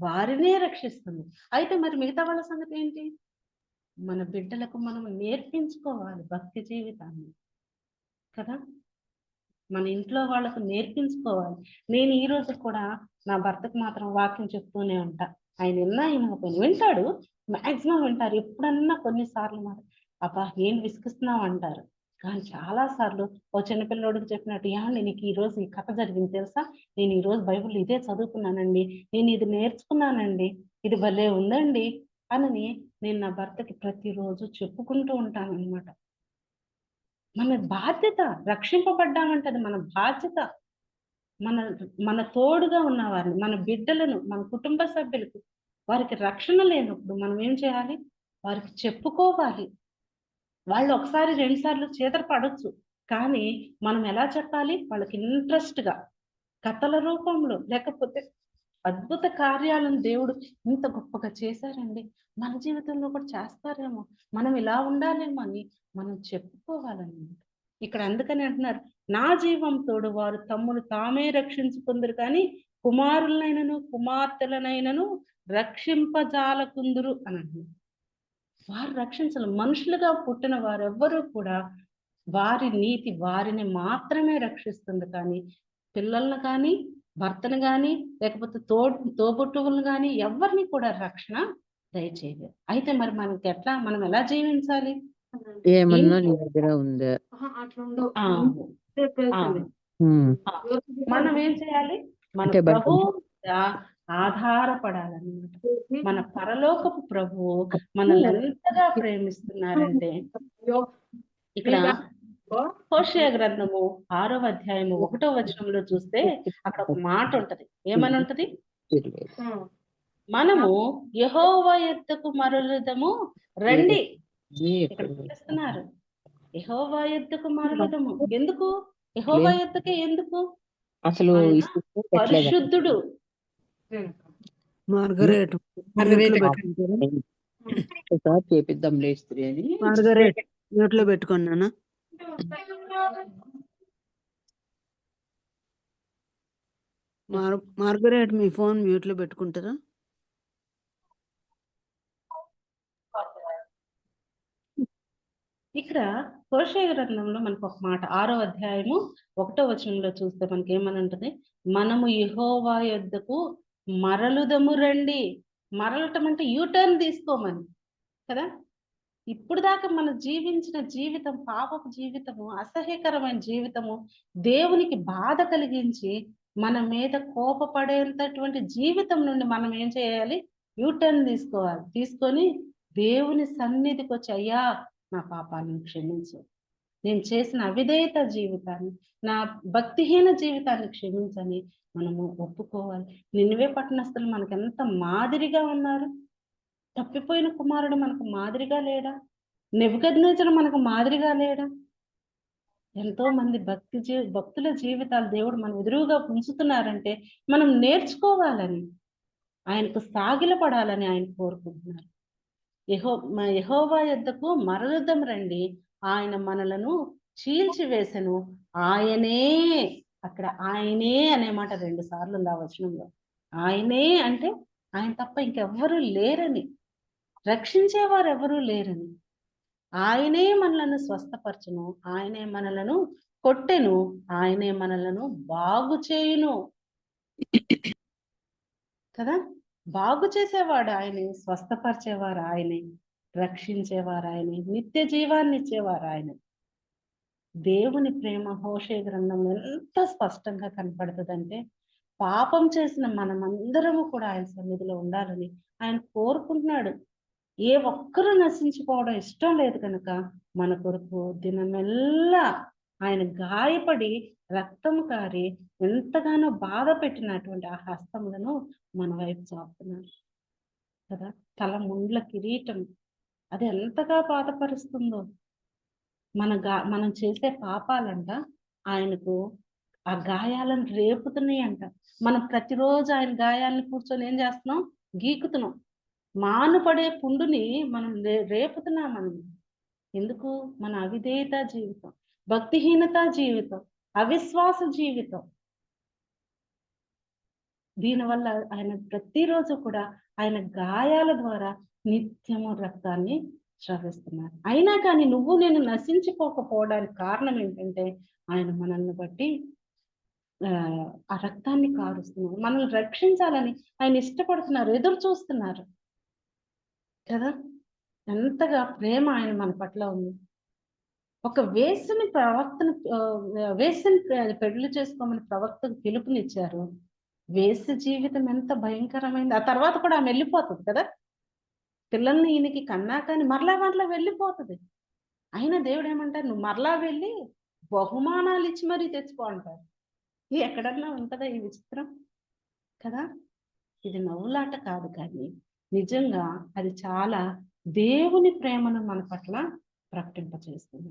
Speaker 1: వారినే రక్షిస్తుంది. అయితే మరి మిగతా వాళ్ళ సంగతి ఏంటి? మన బిడ్డలకు మనం నేర్పించుకోవాలి భక్తి జీవితాన్ని కదా. మన ఇంట్లో వాళ్ళకు నేర్పించుకోవాలి. నేను ఈ రోజు కూడా నా భర్తకు మాత్రం వాక్యం చెప్తూనే ఉంటా. ఆయన వినకపోయినా వింటాడు, మాక్సిమం వింటారు. ఎప్పుడన్నా కొన్నిసార్లు మాట అబ్బా ఏం విసిగిస్తున్నావు అంటారు. కానీ చాలా సార్లు ఓ చిన్నపిల్లోడికి చెప్పినట్టు, ఏమండి నీకు ఈ రోజు ఈ కథ జరిగింది తెలుసా, నేను ఈ రోజు బైబిల్ ఇదే చదువుకున్నానండి, నేను ఇది నేర్చుకున్నానండి, ఇది భలే ఉందండి అని నేను నా భర్తకి ప్రతిరోజు చెప్పుకుంటూ ఉంటాను అనమాట. మన బాధ్యత, రక్షింపబడ్డామంటే అది మన బాధ్యత. మన తోడుగా ఉన్న వారిని, మన బిడ్డలను, మన కుటుంబ సభ్యులకు వారికి రక్షణ లేనప్పుడు మనం ఏం చేయాలి? వారికి చెప్పుకోవాలి. వాళ్ళు ఒకసారి 2 సార్లు చేతర పడొచ్చు, కానీ మనం ఎలా చెప్పాలి? వాళ్ళకి ఇంట్రెస్ట్ గా కథల రూపంలో, లేకపోతే అద్భుత కార్యాలను దేవుడు ఇంత గొప్పగా చేశారండి, మన జీవితంలో కూడా చేస్తారేమో, మనం ఇలా ఉండాలేమో అని మనం చెప్పుకోవాలన్నమాట. ఇక్కడ అందుకని అంటున్నారు, నా జీవం తోడు వారు తమ్మును తామే రక్షించుకుందరు కానీ కుమారులనైనను కుమార్తెలనైనను రక్షింపజాలకుందురు అని అంటున్నారు. వారు రక్షించాలి. మనుషులుగా పుట్టిన వారెవ్వరూ కూడా వారి నీతి వారిని మాత్రమే రక్షిస్తుంది, కానీ పిల్లలను కానీ, భర్తను కానీ, లేకపోతే తోబుట్టువులను కానీ ఎవరిని కూడా రక్షణ దయచేయలేదు. అయితే మరి మనకి ఎట్లా, మనం ఎలా జీవించాలి?
Speaker 6: ఏమన్నా నీ దగ్గర ఉందా?
Speaker 1: ఆ, ఆ,
Speaker 6: ఉమ్.
Speaker 1: మనం ఏం చేయాలి? మన
Speaker 6: అంటే
Speaker 1: ప్రభు మీద ఆధారపడాలన్నమాట. మన పరలోకపు ప్రభువు మనల్ని ఎంతగా ప్రేమిస్తున్నారంటే, ఇక్కడ హోషేయ గ్రంథము 6వ అధ్యాయము 1వ వచనంలో చూస్తే అక్కడ ఒక మాట ఉంటది. ఏమని ఉంటది? మనము యెహోవా యొద్దకు మరలుదము రండి. ఇక్కడ పిలుస్తున్నారు, యెహోవా యొద్దకు మరలుదము. ఎందుకు యెహోవా యొద్దకే? ఎందుకు?
Speaker 6: అసలు
Speaker 1: ఆయన
Speaker 6: ఇసుక పెట్టలేదా?
Speaker 1: పరిశుద్ధుడు.
Speaker 4: మార్గరేట్ మ్యూట్లో పెట్టుకుంటారా?
Speaker 6: ఒకసారి చేపిద్దాం లేస్త్రీ అని.
Speaker 4: మార్గరేట్ మ్యూట్లో పెట్టుకున్నానా? మార్గరేట్ మీ ఫోన్ మ్యూట్లో పెట్టుకుంటారా?
Speaker 1: ఇక్కడ హోషేయ గ్రంథంలో మనకు ఒక మాట, 6వ అధ్యాయము 1వ వచనంలో చూస్తే మనకి ఏమని ఉంటుంది? మనము యెహోవా యొద్దకు మరలుదము రండి. మరలటం అంటే యూటర్న్ తీసుకోమని కదా. ఇప్పుడు దాకా మనం జీవించిన జీవితం పాపపు జీవితము, అసహ్యకరమైన జీవితము, దేవునికి బాధ కలిగించి మన మీద కోపపడేటటువంటి జీవితం నుండి మనం ఏం చేయాలి? యూటర్న్ తీసుకోవాలి. తీసుకొని దేవుని సన్నిధికి వచ్చి, అయ్యా నా పాపాలను క్షమించు, నేను చేసిన అవిధేయత జీవితాన్ని, నా భక్తిహీన జీవితాన్ని క్షమించని మనము ఒప్పుకోవాలి. నినివే పట్టణస్థులు మనకు ఎంత మాదిరిగా ఉన్నారు. తప్పిపోయిన కుమారుడు మనకు మాదిరిగా లేడా? నెబుకద్నెజరు మనకు మాదిరిగా లేడా? ఎంతో మంది భక్తుల జీవితాలు దేవుడు మన ఎదురుగా ఉంచుతున్నారంటే మనం నేర్చుకోవాలని, ఆయనకు సాగిలపడాలని ఆయన కోరుకుంటున్నారు. యెహోవా యొద్దకు మరలుదం రండి, ఆయన మనలను చీల్చివేసెను, ఆయనే. అక్కడ ఆయనే అనే మాట 2 సార్లు ఉంది ఆ వచనంలో. ఆయనే అంటే ఆయన తప్ప ఇంకెవ్వరూ లేరని, రక్షించేవారు ఎవరూ లేరని. ఆయనే మనలను స్వస్థపరచును, ఆయనే మనలను కొట్టెను, ఆయనే మనలను బాగు చేయును కదా. బాగు చేసేవాడు ఆయనే, స్వస్థపరిచేవారు ఆయనే, రక్షించేవారు ఆయనే, నిత్య జీవాన్ని ఇచ్చేవారు ఆయన. దేవుని ప్రేమ హోషేయ గ్రంథంలో ఎంత స్పష్టంగా కనపడుతుందంటే, పాపం చేసిన మనమందరము కూడా ఆయన సన్నిధిలో ఉండాలని ఆయన కోరుకుంటున్నాడు. ఏ ఒక్కరూ నశించిపోవడం ఇష్టం లేదు కనుక మన కొరకు దినమెల్లా ఆయన గాయపడి రక్తము కారి ఎంతగానో బాధ పెట్టినటువంటి ఆ హస్తములను మన వైపు చాపుతున్నారు కదా. తల ముండ్ల కిరీటం అది ఎంతగా బాధపరుస్తుందో. మనం చేసే పాపాలంట ఆయనకు ఆ గాయాలను రేపుతున్నాయి అంట. మనం ప్రతిరోజు ఆయన గాయాలను కూర్చొని ఏం చేస్తున్నాం? గీకుతున్నాం. మానుపడే పుండుని మనం రేపుతున్నాం. మనం ఎందుకు? మన అవిధేయత జీవితం, భక్తిహీనత జీవితం, అవిశ్వాస జీవితం. దీనివల్ల ఆయన ప్రతిరోజు కూడా ఆయన గాయాల ద్వారా నిత్యము రక్తాన్ని స్రవిస్తున్నారు. అయినా కానీ నువ్వు నేను నశించిపోకపోవడానికి కారణం ఏంటంటే ఆయన మనల్ని బట్టి ఆ రక్తాన్ని కారుస్తున్నారు. మనల్ని రక్షించాలని ఆయన ఇష్టపడుతున్నారు, ఎదురు చూస్తున్నారు కదా. ఎంతగా ప్రేమ ఆయన మన పట్ల ఉంది. ఒక వేశ్యని పెళ్లి చేసుకోమని ప్రవక్తకు పిలుపునిచ్చారు. వేశ్య జీవితం ఎంత భయంకరమైంది. ఆ తర్వాత కూడా ఆమె వెళ్ళిపోతుంది కదా. పిల్లల్ని ఈయనకి కన్నా కానీ మరలా వెళ్ళిపోతుంది. అయినా దేవుడు ఏమంటారు? నువ్వు మరలా వెళ్ళి బహుమానాలు ఇచ్చి మరీ తెచ్చుకో అంటారు. ఎక్కడన్నా ఉంటుందా ఈ విచిత్రం కదా. ఇది నవ్వులాట కాదు, కానీ నిజంగా అది చాలా దేవుని ప్రేమను మన పట్ల ప్రకటింపచేస్తుంది.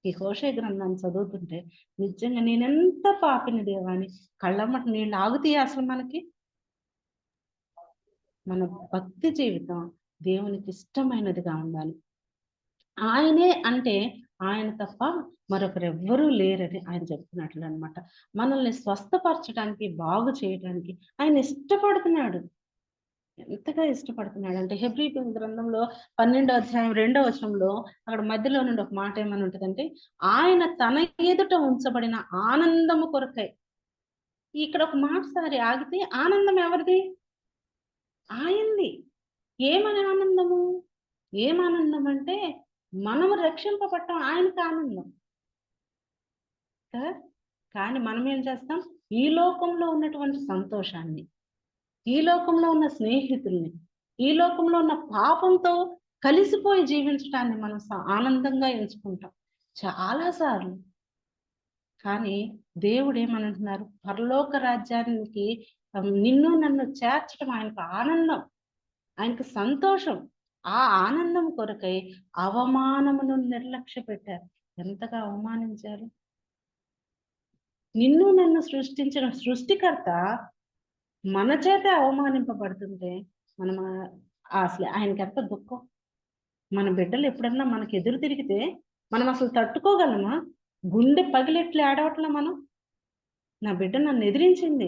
Speaker 1: ఈ హోషేయ గ్రంథాన్ని చదువుతుంటే నిజంగా నేనెంత పాపిని దేవాని కళ్ళమ్మట నీళ్ళు ఆగుతాయి. అసలు మన భక్తి జీవితం దేవునికి ఇష్టమైనదిగా ఉండాలి. ఆయనే అంటే ఆయన తప్ప మరొకరెవ్వరూ లేరని ఆయన చెప్తున్నట్లు అనమాట. మనల్ని స్వస్థపరచడానికి, బాగు చేయడానికి ఆయన ఇష్టపడుతున్నాడు. ఎంతగా ఇష్టపడుతున్నాడు అంటే హెబ్రీ గ్రంథంలో 12వ అధ్యాయం 2వ వచనంలో అక్కడ మధ్యలో నుండి ఒక మాట ఏమని ఉంటుందంటే, ఆయన తన ఎదుట ఉంచబడిన ఆనందము కొరకై. ఇక్కడ ఒక మాట సారి ఆగితే, ఆనందం ఎవరిది? ఆయనది. ఏమని ఆనందము? ఏమానందం అంటే మనము రక్షింపబడటం ఆయనకు ఆనందం కదా. కానీ మనం ఏం చేస్తాం? ఈ లోకంలో ఉన్నటువంటి సంతోషాన్ని, ఈ లోకంలో ఉన్న స్నేహితుల్ని, ఈ లోకంలో ఉన్న పాపంతో కలిసిపోయి జీవించడాన్ని మనం ఆనందంగా ఎంచుకుంటాం చాలాసార్లు. కానీ దేవుడు ఏమంటున్నారు? పరలోక రాజ్యానికి నిన్ను నన్ను చేర్చడం ఆయనకు ఆనందం, ఆయనకు సంతోషం. ఆ ఆనందం కొరకై అవమానమును నిర్లక్ష్య పెట్టారు. ఎంతగా అవమానించారు! నిన్ను నన్ను సృష్టించిన సృష్టికర్త మన చేత అవమానింపబడుతుంటే మనం అసలు ఆయనకి ఎంత దుఃఖం. మన బిడ్డలు ఎప్పుడన్నా మనకు ఎదురు తిరిగితే మనం అసలు తట్టుకోగలమా? గుండె పగిలెట్లు ఏడవట్లా మనం? నా బిడ్డ నన్ను ఎదిరించింది,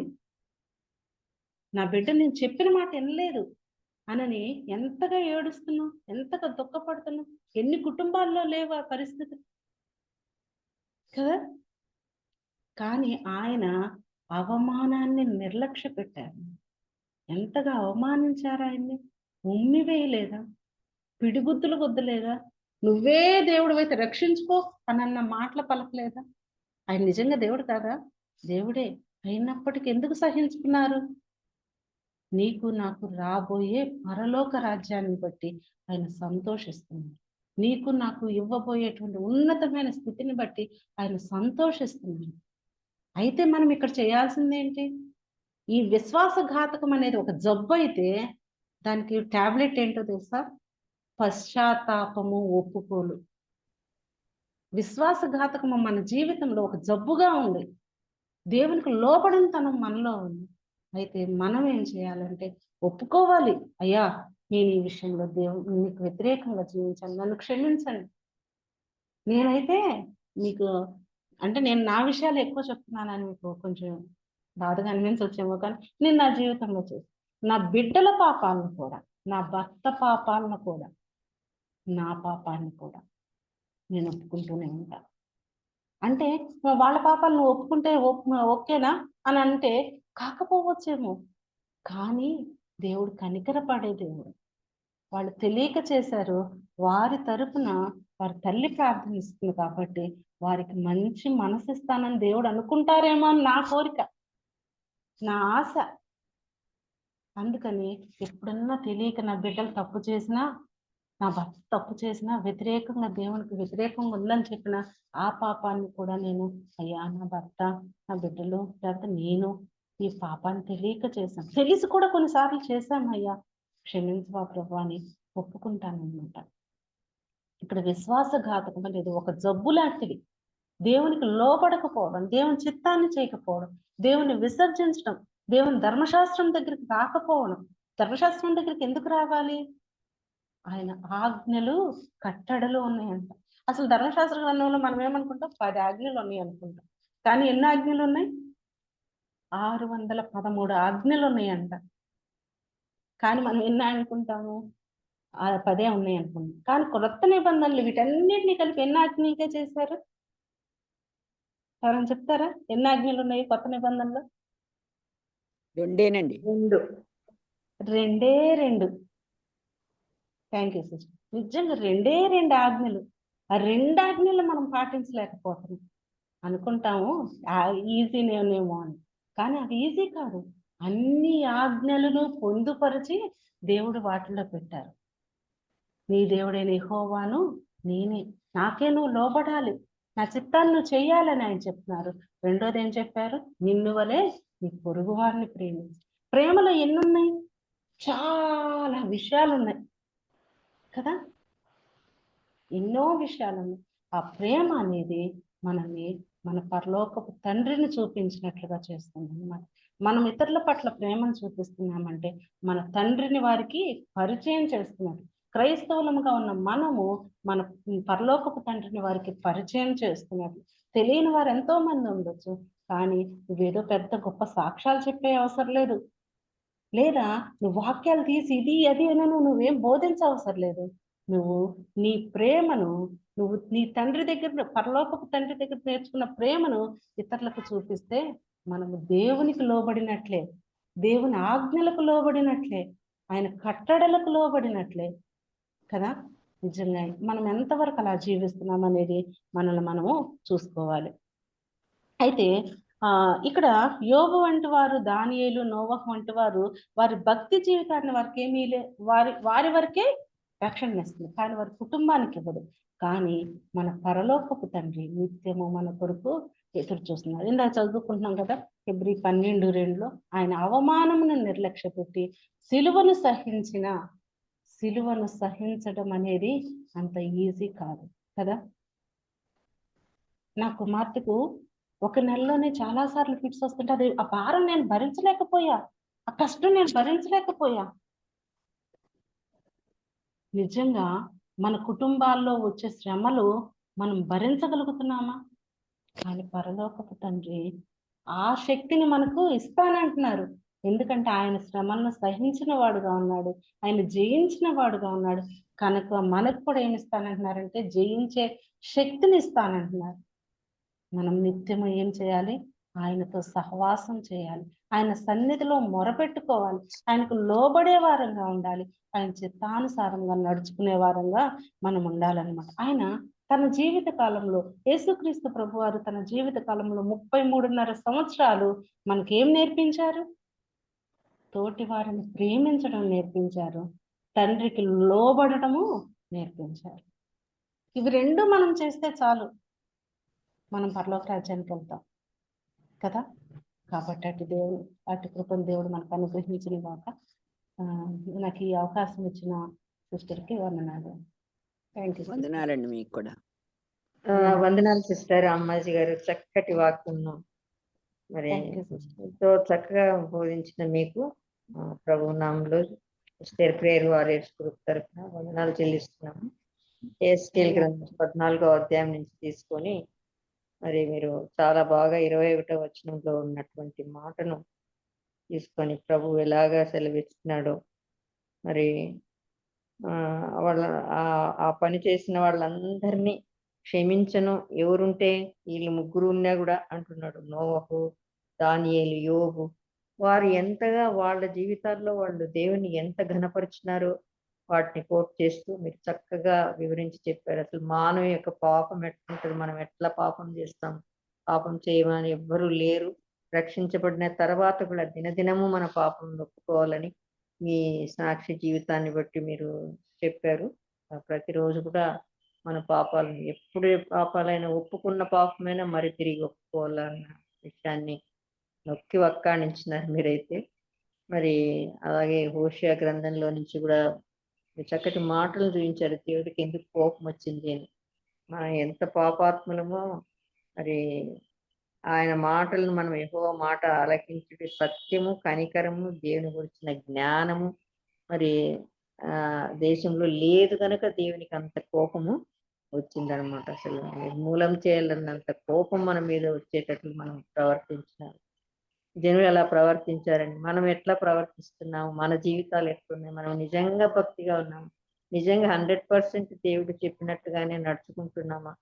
Speaker 1: నా బిడ్డ నేను చెప్పిన మాట వినలేదు అనని ఎంతగా ఏడుస్తున్నాం, ఎంతగా దుఃఖపడుతున్నాం. ఎన్ని కుటుంబాల్లో లేవు ఆ పరిస్థితి కదా. కానీ ఆయన అవమానాన్ని నిర్లక్ష్య పెట్టారు. ఎంతగా అవమానించారు ఆయన్ని. ఉమ్మి వేయలేదా? పిడిగుద్దులు గుద్దలేదా? నువ్వే దేవుడు అయితే రక్షించుకో అనన్న మాటలు పలకలేదా? ఆయన నిజంగా దేవుడు కాదా? దేవుడే. అయినప్పటికీ ఎందుకు సహించుకున్నారు? నీకు నాకు రాబోయే పరలోక రాజ్యాన్ని బట్టి ఆయన సంతోషిస్తున్నాడు. నీకు నాకు ఇవ్వబోయేటువంటి ఉన్నతమైన స్థితిని బట్టి ఆయన సంతోషిస్తున్నాడు. అయితే మనం ఇక్కడ చేయాల్సింది ఏంటి? ఈ విశ్వాసఘాతకం అనేది ఒక జబ్బు అయితే దానికి టాబ్లెట్ ఏంటో తెలుసా? పశ్చాత్తాపము, ఒప్పుకోలు. విశ్వాసఘాతకము మన జీవితంలో ఒక జబ్బుగా ఉంది. దేవునికి లోబడంతనం మనలో ఉంది. అయితే మనం ఏం చేయాలంటే ఒప్పుకోవాలి. అయ్యా, నేను ఈ విషయంలో మీకు వ్యతిరేకంగా జీవించాను, నన్ను క్షమించండి. నేనైతే మీకు అంటే నేను నా విషయాలు ఎక్కువ చెప్తున్నానని మీకు కొంచెం బాధగా అనిపించవచ్చేమో, కానీ నేను నా జీవితంలో చేసి నా బిడ్డల పాపాలను కూడా, నా భర్త పాపాలను కూడా, నా పాపాన్ని కూడా నేను ఒప్పుకుంటూనే ఉంటాను. అంటే వాళ్ళ పాపాలను ఒప్పుకుంటే ఓకేనా అని అంటే కాకపోవచ్చేమో, కానీ దేవుడు కనికరపడే దేవుడు. వాళ్ళు తెలియక చేశారు, వారి తరపున వారి తల్లి ప్రార్థనిస్తుంది కాబట్టి వారికి మంచి మనసు ఇస్తానని దేవుడు అనుకుంటారేమో అని నా కోరిక, నా ఆశ. అందుకని ఎప్పుడన్నా తెలియక నా బిడ్డలు తప్పు చేసినా నా భర్త తప్పు చేసినా వ్యతిరేకంగా దేవునికి వ్యతిరేకంగా ఉందని చెప్పిన ఆ పాపాన్ని కూడా నేను అయ్యా నా భర్త నా బిడ్డలు లేకపోతే నేను ఈ పాపాన్ని తెలియక చేశాను, తెలిసి కూడా కొన్నిసార్లు చేశాను అయ్యా, క్షమించవా ప్రభు అని ఒప్పుకుంటానన్నమాట. ఇక్కడ విశ్వాసఘాతకం అనేది ఒక జబ్బు లాంటిది. దేవునికి లోపడకపోవడం, దేవుని చిత్తాన్ని చేయకపోవడం, దేవుని విసర్జించడం, దేవుని ధర్మశాస్త్రం దగ్గరికి రాకపోవడం. ధర్మశాస్త్రం దగ్గరికి ఎందుకు రావాలి? ఆయన ఆజ్ఞలు కట్టడలు ఉన్నాయంట. అసలు ధర్మశాస్త్ర గ్రంథంలో మనం ఏమనుకుంటాం? 10 ఆజ్ఞలు ఉన్నాయి అనుకుంటాం. కానీ ఎన్ని ఆజ్ఞలు ఉన్నాయి? 613 ఆజ్ఞలు ఉన్నాయంట. కానీ మనం ఎన్ని అనుకుంటాము? 10 ఉన్నాయి అనుకుంటాం. కానీ కొత్త నిబంధనలు వీటన్నిటిని కలిపి ఎన్ని ఆజ్ఞలుగా చేశారు? ఎవరైనా చెప్తారా? ఎన్ని ఆజ్ఞలు ఉన్నాయి కొత్త నిబంధనలో?
Speaker 6: 2
Speaker 1: రెండే 2. Thank you sister. నిజంగా 2 ఆజ్ఞలు. ఆ 2 ఆజ్ఞలు మనం పాటించలేకపోతున్నాం. అనుకుంటాము ఈజీనేమో అని, కానీ అది ఈజీ కాదు. అన్ని ఆజ్ఞలను పొందుపరిచి దేవుడు వాటిలో పెట్టారు. నీ దేవుడైన యెహోవాను నేనే, నాకే నువ్వు లోబడాలి, నా చిత్తాన్ని నువ్వు చెయ్యాలని ఆయన చెప్తున్నారు. రెండోది ఏం చెప్పారు? నిన్ను వలే నీ పొరుగు వారిని ప్రేమించు. ప్రేమలో ఎన్నున్నాయి? చాలా విషయాలు ఉన్నాయి కదా, ఎన్నో విషయాలు ఉన్నాయి. ఆ ప్రేమ అనేది మనల్ని మన పరలోకపు తండ్రిని చూపించినట్లుగా చేస్తుంది అన్నమాట. మనం ఇతరుల పట్ల ప్రేమను చూపిస్తున్నామంటే మన తండ్రిని వారికి పరిచయం చేస్తున్నట్టు. క్రైస్తవులముగా ఉన్న మనము మన పరలోకపు తండ్రిని వారికి పరిచయం చేస్తున్నట్లు. తెలియని వారు ఎంతో మంది ఉండొచ్చు, కానీ నువ్వేదో పెద్ద గొప్ప సాక్ష్యాలు చెప్పే అవసరం లేదు, లేదా నువ్వు వాక్యాలు తీసి ఇది అది అని నువ్వేం బోధించవసరం లేదు. నువ్వు నీ ప్రేమను నువ్వు నీ తండ్రి దగ్గర, పరలోకపు తండ్రి దగ్గర నేర్చుకున్న ప్రేమను ఇతరులకు చూపిస్తే మనము దేవునికి లోబడినట్లే, దేవుని ఆజ్ఞలకు లోబడినట్లే, ఆయన కట్టడలకు లోబడినట్లే కదా. నిజంగా మనం ఎంతవరకు అలా జీవిస్తున్నాం అనేది మనల్ని మనము చూసుకోవాలి. అయితే ఇక్కడ యోబు వంటి వారు, దానియేలు, నోవహు వంటి వారు వారి భక్తి జీవితాన్ని వారికి ఏమీ వారి వరకే రక్షణ ఇస్తుంది, కానీ వారి కుటుంబానికి ఇవ్వదు. కానీ మన పరలోకపు తండ్రి నిత్యము మన కొరకు ఎదురు చూస్తున్నారు. ఇందాక చదువుకుంటున్నాం కదా, ఫిబ్రవరి 12:2 ఆయన అవమానమును నిర్లక్ష్య పెట్టి సిలువను సహించడం అనేది అంత ఈజీ కాదు కదా. నా కుమార్తెకు 1 నెలలోనే చాలా సార్లు ఫిట్స్ వస్తుంటే అది ఆ భారం నేను భరించలేకపోయా, ఆ కష్టం నేను భరించలేకపోయా. నిజంగా మన కుటుంబాల్లో వచ్చే శ్రమలు మనం భరించగలుగుతున్నామా? కానీ పరలోకపు తండ్రి ఆ శక్తిని మనకు ఇస్తానంటున్నారు. ఎందుకంటే ఆయన శ్రమలను సహించిన వాడుగా ఉన్నాడు, ఆయన జయించిన వాడుగా ఉన్నాడు. కనుక మనకు కూడా ఏమి ఇస్తానంటున్నారంటే జయించే శక్తిని ఇస్తానంటున్నారు. మనం నిత్యము ఏం చేయాలి? ఆయనతో సహవాసం చేయాలి, ఆయన సన్నిధిలో మొరపెట్టుకోవాలి, ఆయనకు లోబడే వారంగా ఉండాలి, ఆయన చిత్తానుసారంగా నడుచుకునే వారంగా మనం ఉండాలన్నమాట. ఆయన తన జీవిత కాలంలో, యేసుక్రీస్తు ప్రభువారు తన జీవిత కాలంలో 33.5 సంవత్సరాలు మనకేం నేర్పించారు? తోటి వారిని ప్రేమించడం నేర్పించారు, తండ్రికి లోబడటము నేర్పించారు. ఇవి 2 మనం చేస్తే చాలు, మనం పరలోక రాజ్యానికి వెళ్తాం కదా. కాబట్టి అటు కృపను దేవుడు మనకు అనుగ్రహించిన గాక. నాకు ఈ అవకాశం ఇచ్చిన సిస్టర్కి వందనాలు. Thank you.
Speaker 6: వందనాలండి మీకు కూడా.
Speaker 2: వందనాలు సిస్టర్ అమ్మాజీ గారు, చక్కటి వాక్యం మరి ఎంతో చక్కగా బోధించిన మీకు ప్రభు నామంలో సిస్టర్ ప్రేయర్ వారియర్స్ గ్రూప్ తరఫున వందనాలు చెల్లిస్తున్నాము. ఎస్కేల్ గ్రంథం 14వ అధ్యాయం నుంచి తీసుకొని మరి మీరు చాలా బాగా 21వ వచనంలో ఉన్నటువంటి మాటను తీసుకొని ప్రభు ఎలాగా సెలవిస్తున్నాడో, మరి ఆ పని చేసిన వాళ్ళందరినీ క్షమించను, ఎవరుంటే వీళ్ళు 3 ఉన్నా కూడా అంటున్నాడు. నోవహు, దానియేలు, యోబు, వారు ఎంతగా వాళ్ళ జీవితాల్లో వాళ్ళు దేవుని ఎంత ఘనపరిచినారో వాటిని కోట్ చేస్తూ మీరు చక్కగా వివరించి చెప్పారు. అసలు మానవ యొక్క పాపం ఎట్లుంటుంది, మనం ఎట్లా పాపం చేస్తాం, పాపం చేయమని ఎవ్వరూ లేరు. రక్షించబడిన తర్వాత కూడా దినదినము మన పాపం ఒప్పుకోవాలని మీ సాక్షి జీవితాన్ని బట్టి మీరు చెప్పారు. ప్రతిరోజు కూడా మన పాపాలను ఎప్పుడు ఏ పాపాలైనా ఒప్పుకున్న పాపమైనా మరి తిరిగి ఒప్పుకోవాలన్న విషయాన్ని నొక్కి వక్కాణించినారు మీరైతే. మరి అలాగే హోషేయ గ్రంథంలో నుంచి కూడా మీరు చక్కటి మాటలు చూపించారు, దేవుడికి ఎందుకు కోపం వచ్చింది అని. మనం ఎంత పాపాత్ములమో మరి ఆయన మాటలను మనం యెహోవా మాట ఆలకించుట సత్యము, కనికరము, దేవుని గురించిన జ్ఞానము మరి దేశంలో లేదు కనుక దేవునికి అంత కోపము వచ్చిందనమాట. అసలు నిర్మూలం చేయాలన్నంత కోపం మన మీద వచ్చేటట్లు మనం ప్రవర్తించినాం. జనులు ఎలా ప్రవర్తించారండి, మనం ఎట్లా ప్రవర్తిస్తున్నాము, మన జీవితాలు ఎట్లున్నాయి, మనం నిజంగా భక్తిగా ఉన్నాము, నిజంగా 100% దేవుడు చెప్పినట్టుగానే నడుచుకుంటున్నామా,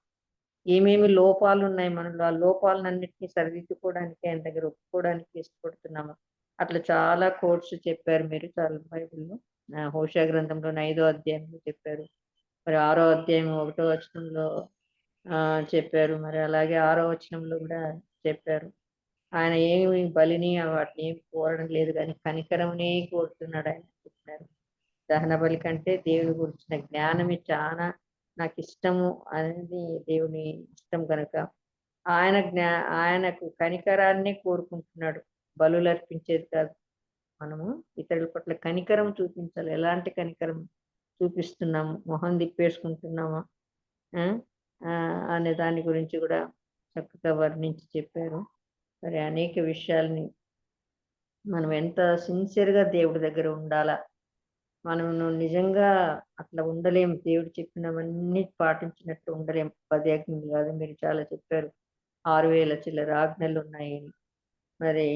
Speaker 2: ఏమేమి లోపాలు ఉన్నాయి మనలో, ఆ లోపాలన్నింటినీ సరిదిద్దుకోవడానికి ఆయన దగ్గర ఒప్పుకోవడానికి ఇష్టపడుతున్నామా. అట్లా చాలా కోట్స్ చెప్పారు మీరు, చాలా బైబిల్లో హోషేయ గ్రంథంలో 5వ అధ్యాయంలో చెప్పారు, మరి 6వ అధ్యాయం 1వ వచనంలో చెప్పారు, మరి అలాగే 6వ వచనంలో కూడా చెప్పారు. ఆయన ఏమి బలిని వాటిని ఏమి కోరడం లేదు కానీ కనికరమునే కోరుతున్నాడు ఆయన చెప్పినారు. దహన బలి కంటే దేవుని గురించిన జ్ఞానమే చాలా నాకు ఇష్టము అనేది దేవుని ఇష్టం కనుక ఆయనకు కనికరాన్ని కోరుకుంటున్నాడు, బలులు అర్పించేది కాదు. మనము ఇతరుల పట్ల కనికరం చూపించాలి. ఎలాంటి కనికరం చూపిస్తున్నాము, మొహం తిప్పేసుకుంటున్నామా అనే దాని గురించి కూడా చక్కగా వర్ణించి చెప్పారు. మరి అనేక విషయాల్ని మనం ఎంత సిన్సియర్గా దేవుడి దగ్గర ఉండాలా, మనం నిజంగా అట్లా ఉండలేం, దేవుడు చెప్పినవన్నీ పాటించినట్టు ఉండలేం. 10 ఆజ్ఞలు కాదు, మీరు చాలా చెప్పారు, 6000 చిల్లర ఆజ్ఞలు ఉన్నాయి. మరి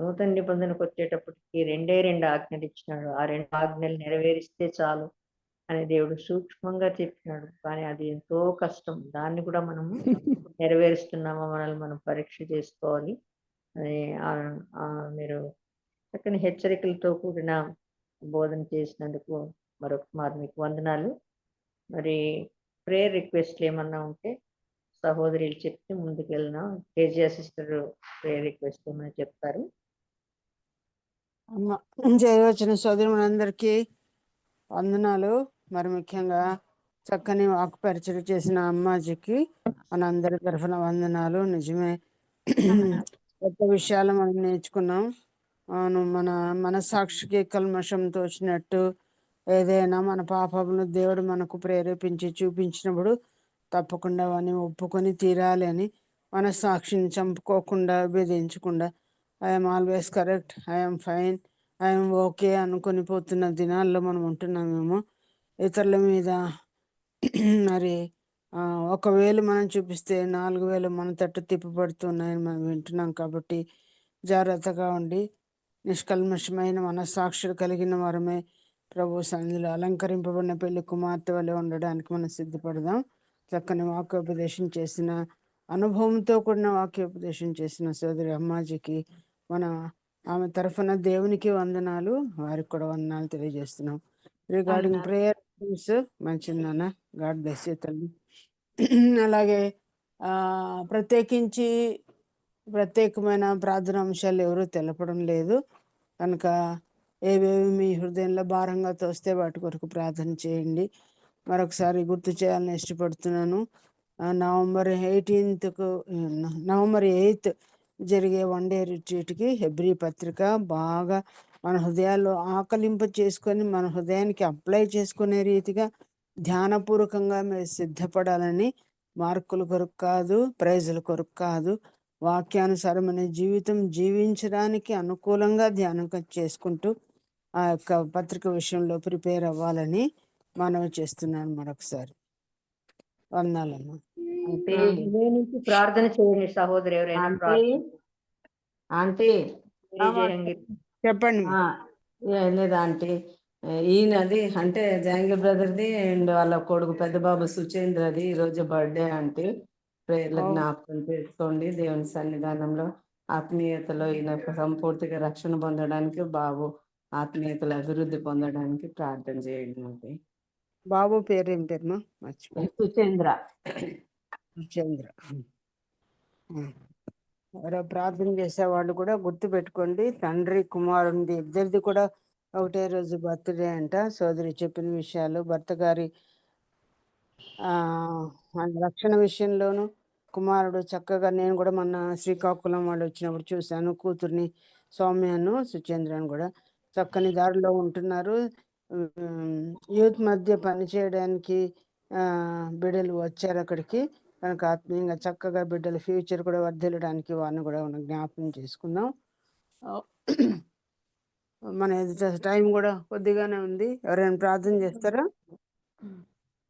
Speaker 2: నూతన నిబంధనకు వచ్చేటప్పటికి 2 ఆజ్ఞలు ఇచ్చినాడు. ఆ 2 ఆజ్ఞలు నెరవేరిస్తే చాలు అని దేవుడు సూక్ష్మంగా చెప్పినాడు. కానీ అది ఎంతో కష్టం. దాన్ని కూడా మనము నెరవేరుస్తున్నామా మనల్ని మనం పరీక్ష చేసుకోవాలి. అది మీరు చక్కని హెచ్చరికలతో కూడిన బోధన చేసినందుకు మరొక మారు మీకు వందనాలు. మరి ప్రేయర్ రిక్వెస్ట్లు ఏమన్నా ఉంటే సహోదరులు చెప్తే ముందుకు వెళ్ళినా. కేజీఆ సిస్టర్ ప్రేయర్ రిక్వెస్ట్ ఏమైనా చెప్తారు.
Speaker 4: చేయవచ్చిన సోదరి మనందరికీ వందనాలు. మరి ముఖ్యంగా చక్కని వాక్పరిచయం చేసిన అమ్మాజీకి మనందరి తరఫున వందనాలు. నిజమే, కొత్త విషయాలు మనం నేర్చుకున్నాం. మన మనసాక్షికి కల్మషం తోచినట్టు ఏదైనా మన పాపమును దేవుడు మనకు ప్రేరేపించి చూపించినప్పుడు తప్పకుండా అవన్నీ ఒప్పుకొని తీరాలి అని మనసాక్షిని చంపుకోకుండా విభేదించకుండా I'm always correct, I'm fine, I'm okay అనుకొని పోతున్న దినాల్లో మనం ఉంటున్నామేమో. ఇతరుల మీద మరి 1,000 మనం చూపిస్తే 4,000 మన తట్టు తిప్పబడుతున్నాయని మనం వింటున్నాం. కాబట్టి జాగ్రత్తగా ఉండి నిష్కల్మషమైన మనస్సాక్షులు కలిగిన వారమే ప్రభు సన్నిధిలో అలంకరింపబడిన పెళ్లి కుమార్తె వలె ఉండడానికి మనం సిద్ధపడదాం. చక్కని వాక్యోపదేశం చేసిన, అనుభవంతో కూడిన వాక్యోపదేశం చేసిన సోదరి అమ్మాజీకి ఆమె తరఫున దేవునికి వందనాలు, వారికి కూడా వందనాలు తెలియజేస్తున్నాం. రిగార్డింగ్ ప్రేయర్ మంచిది నాన్న, గాడ్ బ్లెస్ యూ తల్లి. అలాగే ప్రత్యేకమైన ప్రార్థన అంశాలు ఎవరూ తెలపడం లేదు కనుక ఏవేవి మీ హృదయంలో భారంగా తోస్తే వాటి కొరకు ప్రార్థన చేయండి. మరొకసారి గుర్తు చేయాలని ఇష్టపడుతున్నాను. నవంబర్ 8 జరిగే 1 డే రిట్రీట్కి హెబ్రీ పత్రిక బాగా మన హృదయాల్లో ఆకలింప చేసుకొని మన హృదయానికి అప్లై చేసుకునే రీతిగా ధ్యానపూర్వకంగా మీరు సిద్ధపడాలని, మార్కుల కొరకు కాదు, ప్రైజుల కొరకు కాదు, వాక్యానుసారమైన జీవితం జీవించడానికి అనుకూలంగా ధ్యానం చేసుకుంటూ ఆ యొక్క పత్రిక విషయంలో ప్రిపేర్ అవ్వాలని మనవి చేస్తున్నాను. మరొకసారి వందనాలమ్మా.
Speaker 1: అంటే
Speaker 2: నుంచి ప్రార్థన చేయండి సహోదరు, ఎవరైనా
Speaker 1: ఆంటీ
Speaker 4: చెప్పండి.
Speaker 1: ఏం లేదా ఆంటీ, ఈయనది అంటే జహాంగీర్ బ్రదర్ది అండ్ వాళ్ళ కొడుకు పెద్ద బాబు సుచేంద్రది ఈరోజు బర్త్డే ఆంటీ. ప్రేర్ల జ్ఞాపకం చేసుకోండి. దేవుని సన్నిధానంలో ఆత్మీయతలో ఈయన సంపూర్తిగా రక్షణ పొందడానికి, బాబు ఆత్మీయతలు అభివృద్ధి పొందడానికి ప్రార్థన చేయండి ఆంటీ.
Speaker 4: బాబు పేరు ఏం పేరుమా? మర్చిపోయి.
Speaker 1: సుచేంద్ర.
Speaker 4: ఎవరో ప్రార్థన చేసే వాళ్ళు కూడా గుర్తు పెట్టుకోండి. తండ్రి కుమారుడి ఇద్దరిది కూడా ఒకటే రోజు బర్త్డే అంట. సోదరి చెప్పిన విషయాలు భర్త గారి రక్షణ విషయంలోను, కుమారుడు చక్కగా, నేను కూడా మొన్న శ్రీకాకుళం వాళ్ళు వచ్చినప్పుడు చూశాను, కూతుర్ని సౌమ్యను సుచేంద్రను కూడా చక్కని దారిలో ఉంటున్నారు. యూత్ మధ్య పనిచేయడానికి బిడ్డలు వచ్చారు అక్కడికి. కనుక ఆత్మీయంగా చక్కగా బిడ్డల ఫ్యూచర్ కూడా వర్ధిల్లడానికి వారిని కూడా మనం జ్ఞాపకం చేసుకుందాం. మన ఎదుట టైం కూడా కొద్దిగానే ఉంది. ఎవరైనా ప్రార్థన చేస్తారా?